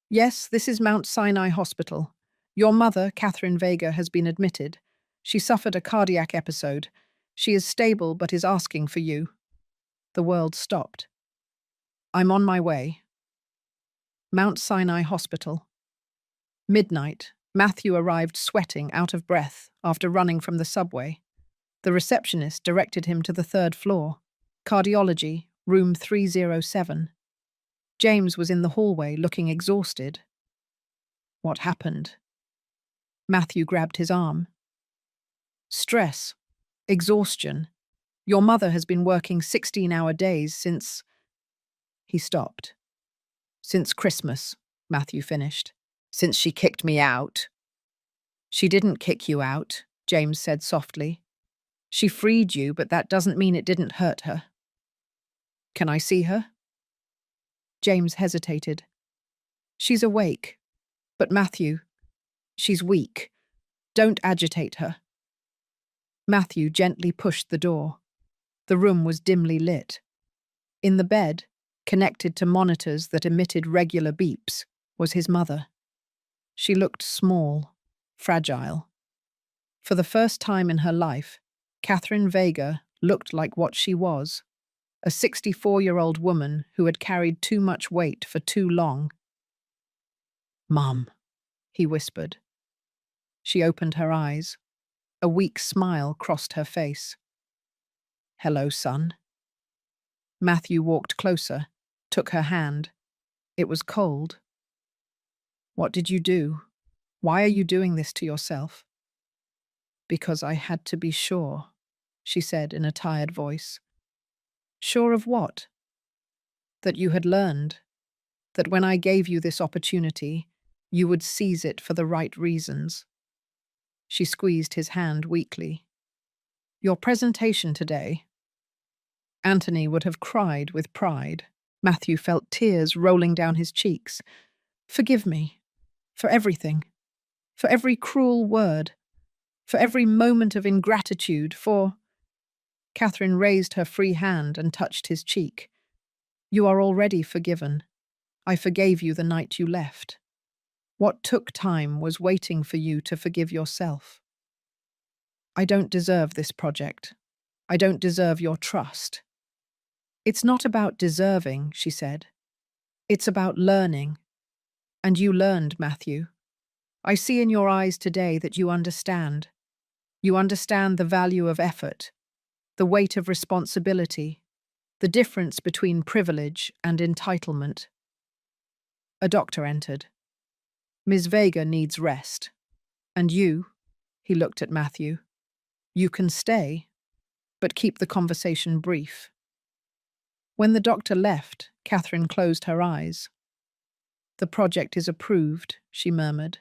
Yes, this is Mount Sinai Hospital. Your mother, Catherine Vega, has been admitted. She suffered a cardiac episode. She is stable but is asking for you. The world stopped. I'm on my way. Mount Sinai Hospital. Midnight. Matthew arrived sweating, out of breath, after running from the subway. The receptionist directed him to the 3rd floor. Cardiology, room 307. James was in the hallway, looking exhausted. What happened? Matthew grabbed his arm. Stress. Exhaustion. Your mother has been working 16-hour days since... He stopped. Since Christmas, Matthew finished. Since she kicked me out. She didn't kick you out, James said softly. She freed you, but that doesn't mean it didn't hurt her. Can I see her? James hesitated. She's awake. But Matthew, she's weak. Don't agitate her. Matthew gently pushed the door. The room was dimly lit. In the bed, connected to monitors that emitted regular beeps, was his mother. She looked small, fragile. For the first time in her life, Catherine Vega looked like what she was, a 64-year-old woman who had carried too much weight for too long. "Mum," he whispered. She opened her eyes. A weak smile crossed her face. "Hello, son." Matthew walked closer, took her hand. It was cold. "What did you do? Why are you doing this to yourself?" "Because I had to be sure," she said in a tired voice. "Sure of what?" "That you had learned. That when I gave you this opportunity, you would seize it for the right reasons." She squeezed his hand weakly. "Your presentation today." Anthony would have cried with pride. Matthew felt tears rolling down his cheeks. "Forgive me. For everything. For every cruel word. For every moment of ingratitude. For—" Catherine raised her free hand and touched his cheek. "You are already forgiven. I forgave you the night you left. What took time was waiting for you to forgive yourself. I don't deserve this project. I don't deserve your trust." "It's not about deserving," she said. "It's about learning. And you learned, Matthew. I see in your eyes today that you understand. You understand the value of effort, the weight of responsibility, the difference between privilege and entitlement." A doctor entered. "Ms. Vega needs rest. And you," he looked at Matthew, "you can stay, but keep the conversation brief." When the doctor left, Catherine closed her eyes. "The project is approved," she murmured.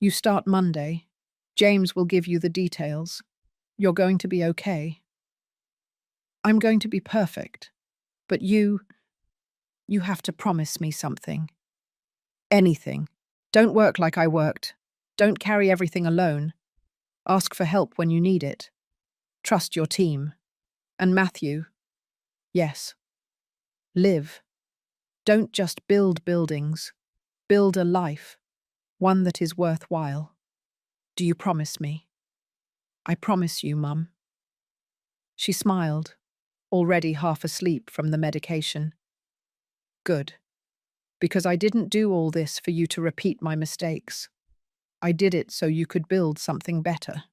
"You start Monday. James will give you the details. You're going to be okay." "I'm going to be perfect. But you have to promise me something." "Anything. Don't work like I worked. Don't carry everything alone. Ask for help when you need it. Trust your team. And Matthew, yes, live. Don't just build buildings. Build a life, one that is worthwhile. Do you promise me?" "I promise you, Mum." She smiled, already half asleep from the medication. "Good. Because I didn't do all this for you to repeat my mistakes. I did it so you could build something better."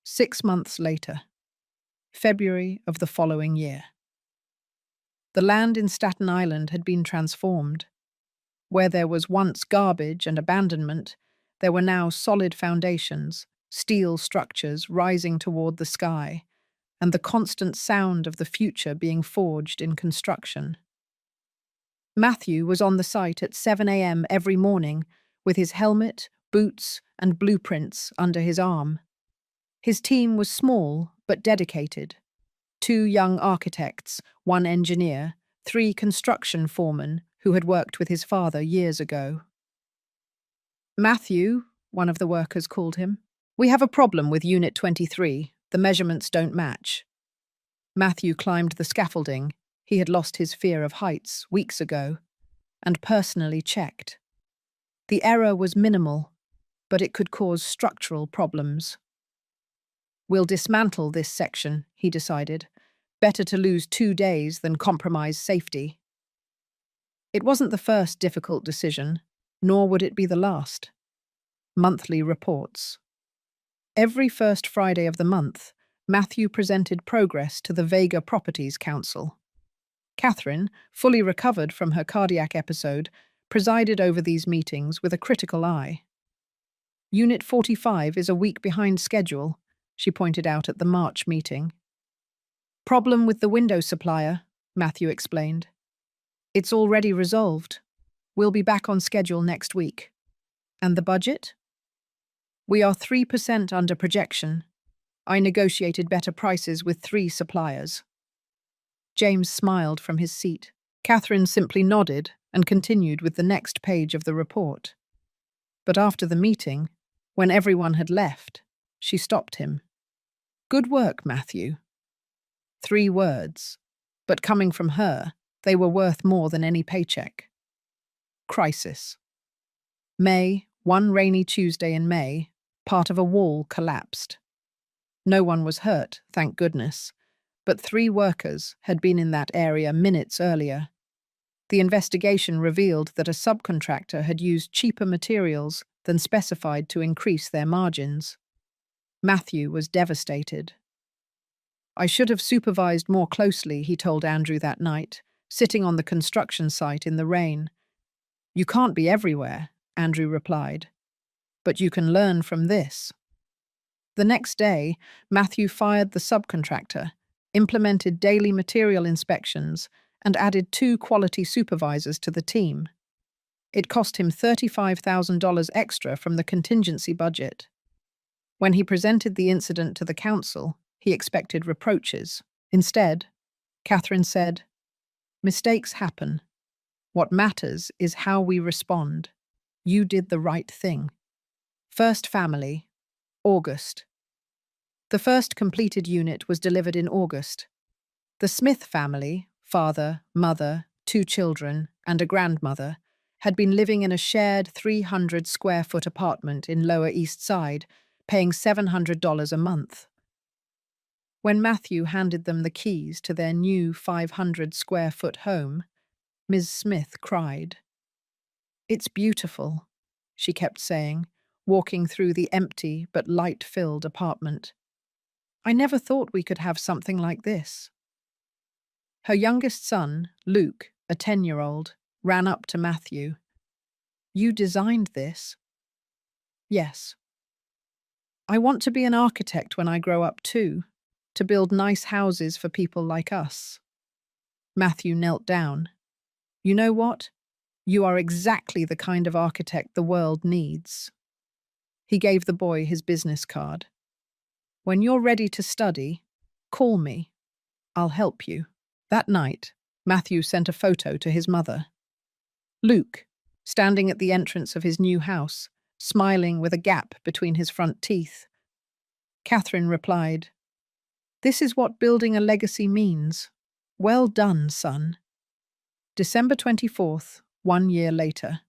6 months later, February of the following year. The land in Staten Island had been transformed. Where there was once garbage and abandonment, there were now solid foundations, steel structures rising toward the sky, and the constant sound of the future being forged in construction. Matthew was on the site at 7 a.m. every morning with his helmet, boots, and blueprints under his arm. His team was small but dedicated. 2 young architects, 1 engineer, 3 construction foremen who had worked with his father years ago. "Matthew," one of the workers called him, "we have a problem with Unit 23. The measurements don't match." Matthew climbed the scaffolding. He had lost his fear of heights weeks ago, and personally checked. The error was minimal, but it could cause structural problems. "We'll dismantle this section," he decided. "Better to lose 2 days than compromise safety." It wasn't the first difficult decision, nor would it be the last. Monthly reports. Every first Friday of the month, Matthew presented progress to the Vega Properties Council. Catherine, fully recovered from her cardiac episode, presided over these meetings with a critical eye. "Unit 45 is a week behind schedule," she pointed out at the March meeting. "Problem with the window supplier," Matthew explained. "It's already resolved. We'll be back on schedule next week." "And the budget?" "We are 3% under projection. I negotiated better prices with 3 suppliers." James smiled from his seat. Catherine simply nodded and continued with the next page of the report. But after the meeting, when everyone had left, she stopped him. "Good work, Matthew." 3 words, but coming from her, they were worth more than any paycheck. Crisis. One rainy Tuesday in May, part of a wall collapsed. No one was hurt, thank goodness, but 3 workers had been in that area minutes earlier. The investigation revealed that a subcontractor had used cheaper materials than specified to increase their margins. Matthew was devastated. "I should have supervised more closely," he told Andrew that night, sitting on the construction site in the rain. "You can't be everywhere," Andrew replied, "but you can learn from this." The next day, Matthew fired the subcontractor, implemented daily material inspections, and added 2 quality supervisors to the team. It cost him $35,000 extra from the contingency budget. When he presented the incident to the council, he expected reproaches. Instead, Catherine said, "Mistakes happen. What matters is how we respond. You did the right thing." First family, August. The first completed unit was delivered in August. The Smith family, father, mother, 2 children, and a grandmother, had been living in a shared 300-square-foot apartment in Lower East Side, paying $700 a month. When Matthew handed them the keys to their new 500-square-foot home, Ms. Smith cried. "It's beautiful," she kept saying, walking through the empty but light-filled apartment. "I never thought we could have something like this." Her youngest son, Luke, a 10-year-old, ran up to Matthew. "You designed this?" "Yes." "I want to be an architect when I grow up too, to build nice houses for people like us." Matthew knelt down. "You know what? You are exactly the kind of architect the world needs." He gave the boy his business card. "When you're ready to study, call me. I'll help you." That night, Matthew sent a photo to his mother. Luke, standing at the entrance of his new house, smiling with a gap between his front teeth. Catherine replied, "This is what building a legacy means. Well done, son." December 24th, 1 year later.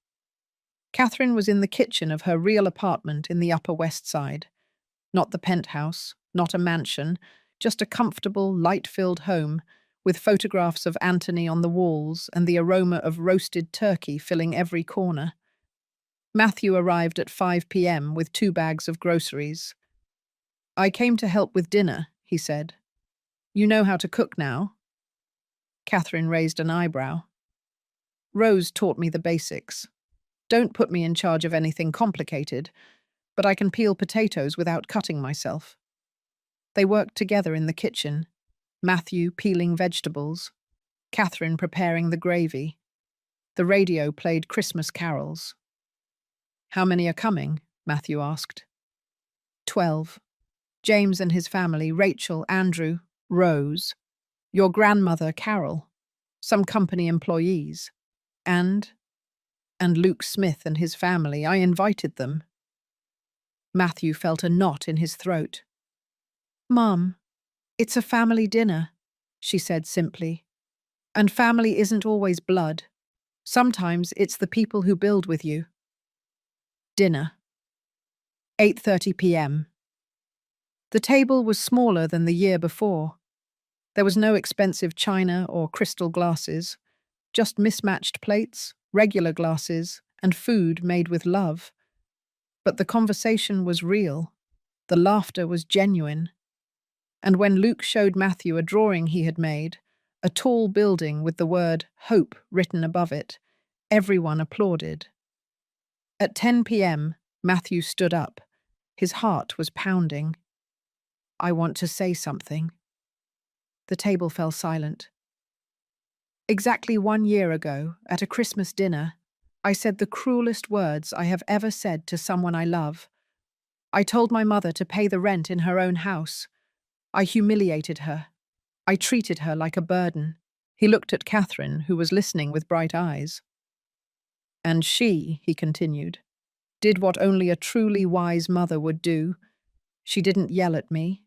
Catherine was in the kitchen of her real apartment in the Upper West Side. Not the penthouse, not a mansion, just a comfortable, light-filled home with photographs of Anthony on the walls and the aroma of roasted turkey filling every corner. Matthew arrived at 5 p.m. with 2 bags of groceries. "I came to help with dinner," he said. "You know how to cook now?" Catherine raised an eyebrow. "Rose taught me the basics. Don't put me in charge of anything complicated, but I can peel potatoes without cutting myself." They worked together in the kitchen, Matthew peeling vegetables, Catherine preparing the gravy. The radio played Christmas carols. "How many are coming?" Matthew asked. 12. James and his family, Rachel, Andrew, Rose, your grandmother, Carol, some company employees, and Luke Smith and his family. I invited them. Matthew felt a knot in his throat. "Mum, it's a family dinner," she said simply. "And family isn't always blood. Sometimes it's the people who build with you." Dinner. 8:30 p.m. The table was smaller than the year before. There was no expensive china or crystal glasses, just mismatched plates, regular glasses, and food made with love. But the conversation was real. The laughter was genuine. And when Luke showed Matthew a drawing he had made, a tall building with the word "Hope" written above it, everyone applauded. At 10 p.m., Matthew stood up. His heart was pounding. "I want to say something." The table fell silent. "Exactly 1 year ago, at a Christmas dinner, I said the cruelest words I have ever said to someone I love. I told my mother to pay the rent in her own house. I humiliated her. I treated her like a burden." He looked at Catherine, who was listening with bright eyes. "And she," he continued, "did what only a truly wise mother would do. She didn't yell at me.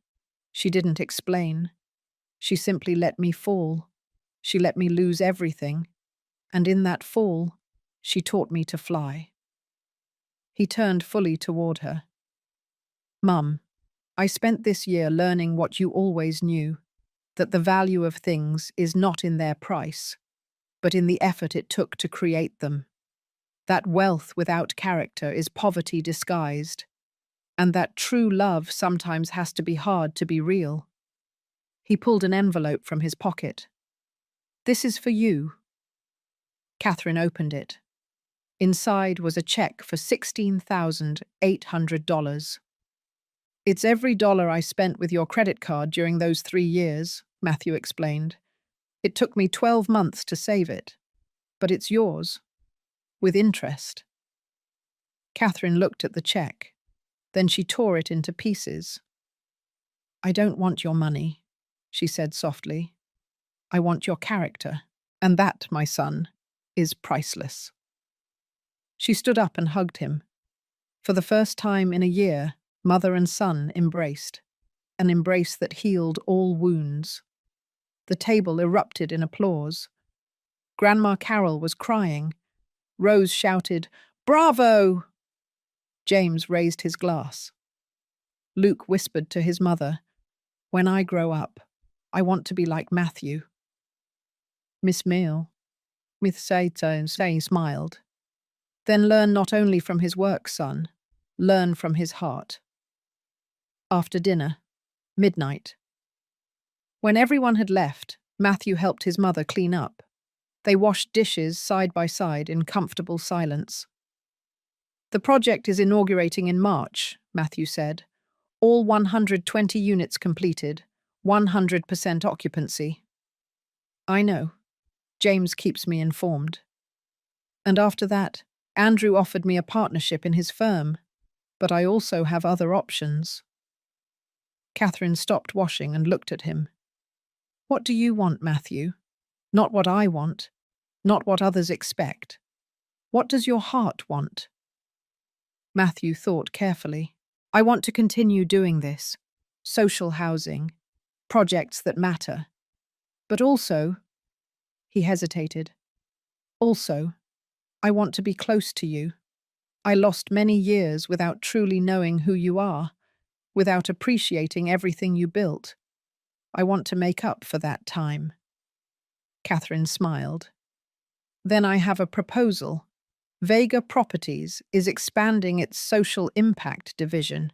She didn't explain. She simply let me fall. She let me lose everything. And in that fall, She taught me to fly. He turned fully toward her. Mum, I spent this year learning what you always knew, that the value of things is not in their price, but in the effort it took to create them. That wealth without character is poverty disguised, and that true love sometimes has to be hard to be real. He pulled an envelope from his pocket. This is for you. Catherine opened it. Inside was a check for $16,800. It's every dollar I spent with your credit card during those 3 years, Matthew explained. It took me 12 months to save it, but it's yours, with interest. Catherine looked at the check. Then she tore it into pieces. I don't want your money, she said softly. I want your character, and that, my son, is priceless. She stood up and hugged him. For the first time in a year, mother and son embraced, an embrace that healed all wounds. The table erupted in applause. Grandma Carol was crying. Rose shouted, "Bravo!" James raised his glass. Luke whispered to his mother, "When I grow up, I want to be like Matthew." Miss Satan smiled. Then learn not only from his work, son, learn from his heart. After dinner, midnight. When everyone had left, Matthew helped his mother clean up. They washed dishes side by side in comfortable silence. The project is inaugurating in March, Matthew said. All 120 units completed, 100% occupancy. I know. James keeps me informed. And after that, Andrew offered me a partnership in his firm, but I also have other options. Catherine stopped washing and looked at him. What do you want, Matthew? Not what I want, not what others expect. What does your heart want? Matthew thought carefully. I want to continue doing this. Social housing, projects that matter. But also, he hesitated. Also, I want to be close to you. I lost many years without truly knowing who you are, without appreciating everything you built. I want to make up for that time. Catherine smiled. Then I have a proposal. Vega Properties is expanding its social impact division.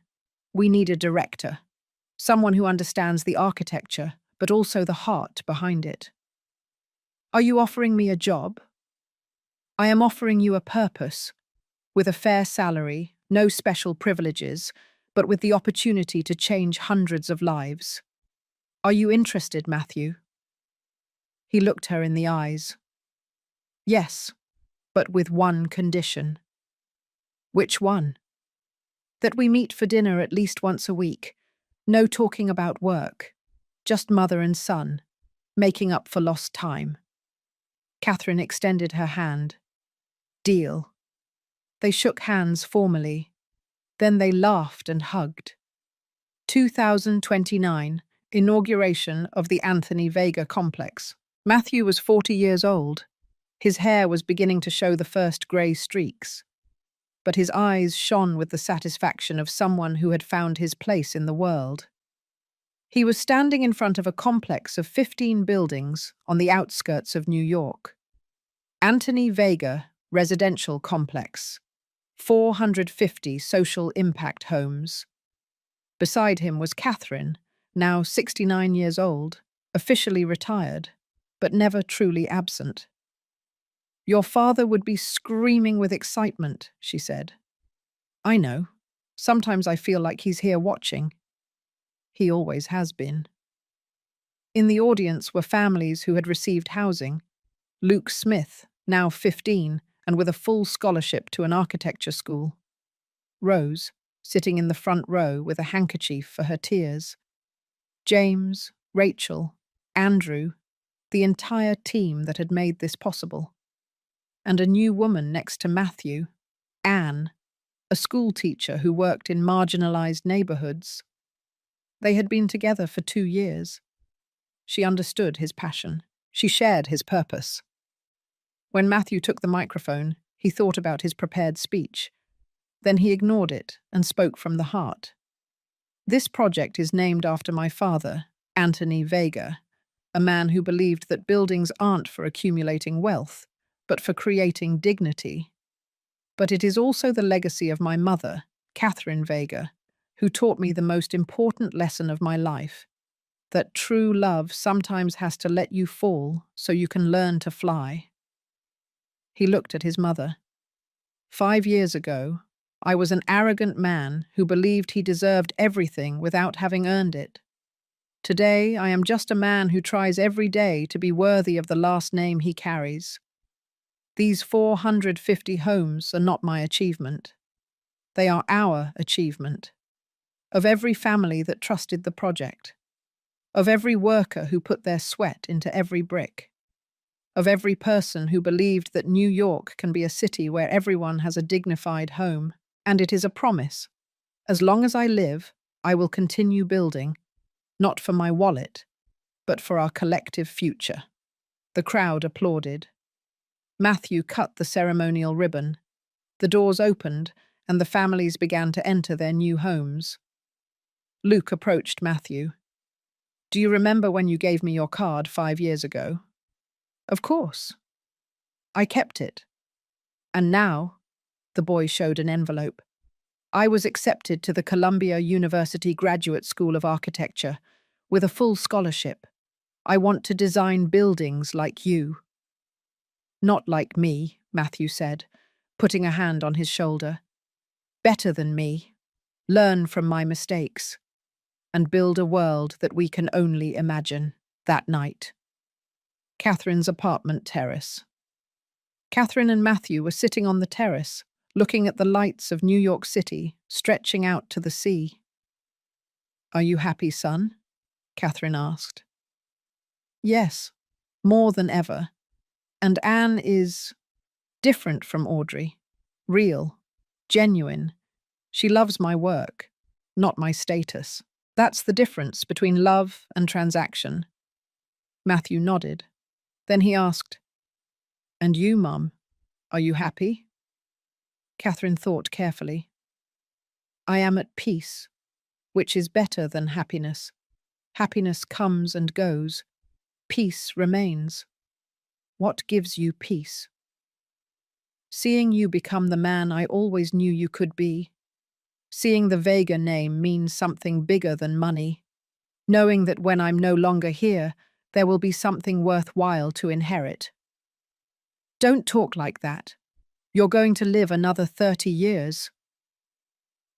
We need a director, someone who understands the architecture, but also the heart behind it. Are you offering me a job? I am offering you a purpose, with a fair salary, no special privileges, but with the opportunity to change hundreds of lives. Are you interested, Matthew? He looked her in the eyes. Yes, but with one condition. Which one? That we meet for dinner at least once a week. No talking about work. Just mother and son, making up for lost time. Catherine extended her hand. Deal. They shook hands formally. Then they laughed and hugged. 2029, inauguration of the Anthony Vega complex. Matthew was 40 years old. His hair was beginning to show the first grey streaks. But his eyes shone with the satisfaction of someone who had found his place in the world. He was standing in front of a complex of 15 buildings on the outskirts of New York. Anthony Vega Residential Complex. 450 social impact homes. Beside him was Catherine, now 69 years old, officially retired, but never truly absent. Your father would be screaming with excitement, she said. I know. Sometimes I feel like he's here watching. He always has been. In the audience were families who had received housing. Luke Smith, now 15, and with a full scholarship to an architecture school. Rose, sitting in the front row with a handkerchief for her tears. James, Rachel, Andrew, the entire team that had made this possible. And a new woman next to Matthew, Anne, a school teacher who worked in marginalized neighborhoods. They had been together for 2 years. She understood his passion. She shared his purpose. When Matthew took the microphone, He thought about his prepared speech. Then he ignored it and spoke from the heart. This project is named after my father, Anthony Vega, a man who believed that buildings aren't for accumulating wealth, but for creating dignity. But it is also the legacy of my mother, Catherine Vega, who taught me the most important lesson of my life, that true love sometimes has to let you fall so you can learn to fly. He looked at his mother. 5 years ago, I was an arrogant man who believed he deserved everything without having earned it. Today, I am just a man who tries every day to be worthy of the last name he carries. These 450 homes are not my achievement. They are our achievement. Of every family that trusted the project. Of every worker who put their sweat into every brick. Of every person who believed that New York can be a city where everyone has a dignified home. And it is a promise. As long as I live, I will continue building, not for my wallet, but for our collective future. The crowd applauded. Matthew cut the ceremonial ribbon. The doors opened, and the families began to enter their new homes. Luke approached Matthew. "Do you remember when you gave me your card 5 years ago?" "Of course." "I kept it. And now," the boy showed an envelope, "I was accepted to the Columbia University Graduate School of Architecture with a full scholarship. I want to design buildings like you." "Not like me," Matthew said, putting a hand on his shoulder. "Better than me. Learn from my mistakes. And build a world that we can only imagine." That night. Catherine's apartment terrace. Catherine and Matthew were sitting on the terrace, looking at the lights of New York City stretching out to the sea. "Are you happy, son?" Catherine asked. "Yes, more than ever. And Anne is different from Audrey. Real, genuine. She loves my work, not my status. That's the difference between love and transaction." Matthew nodded. Then he asked, "And you, Mum, are you happy?" Catherine thought carefully. "I am at peace, which is better than happiness. Happiness comes and goes. Peace remains. What gives you peace?" "Seeing you become the man I always knew you could be. Seeing the Vega name means something bigger than money. Knowing that when I'm no longer here, there will be something worthwhile to inherit." "Don't talk like that. You're going to live another 30 years.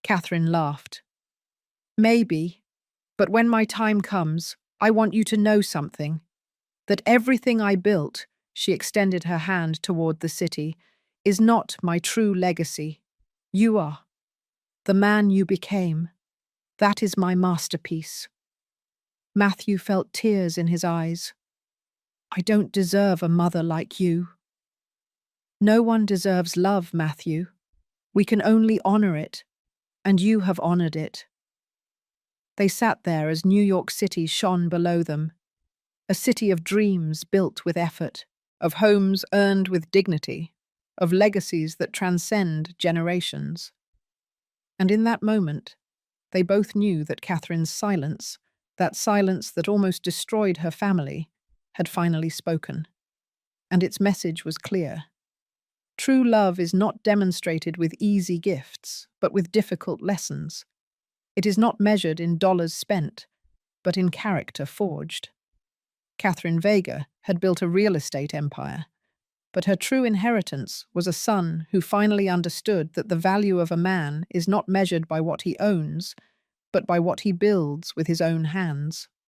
Catherine laughed. "Maybe, but when my time comes, I want you to know something. That everything I built," she extended her hand toward the city, "is not my true legacy. You are. The man you became. That is my masterpiece." Matthew felt tears in his eyes. "I don't deserve a mother like you." "No one deserves love, Matthew. We can only honor it, and you have honored it." They sat there as New York City shone below them, a city of dreams built with effort, of homes earned with dignity, of legacies that transcend generations. And in that moment, they both knew that Catherine's silence, that silence that almost destroyed her family, had finally spoken. And its message was clear. True love is not demonstrated with easy gifts, but with difficult lessons. It is not measured in dollars spent, but in character forged. Catherine Vega had built a real estate empire, but her true inheritance was a son who finally understood that the value of a man is not measured by what he owns, but by what he builds with his own hands.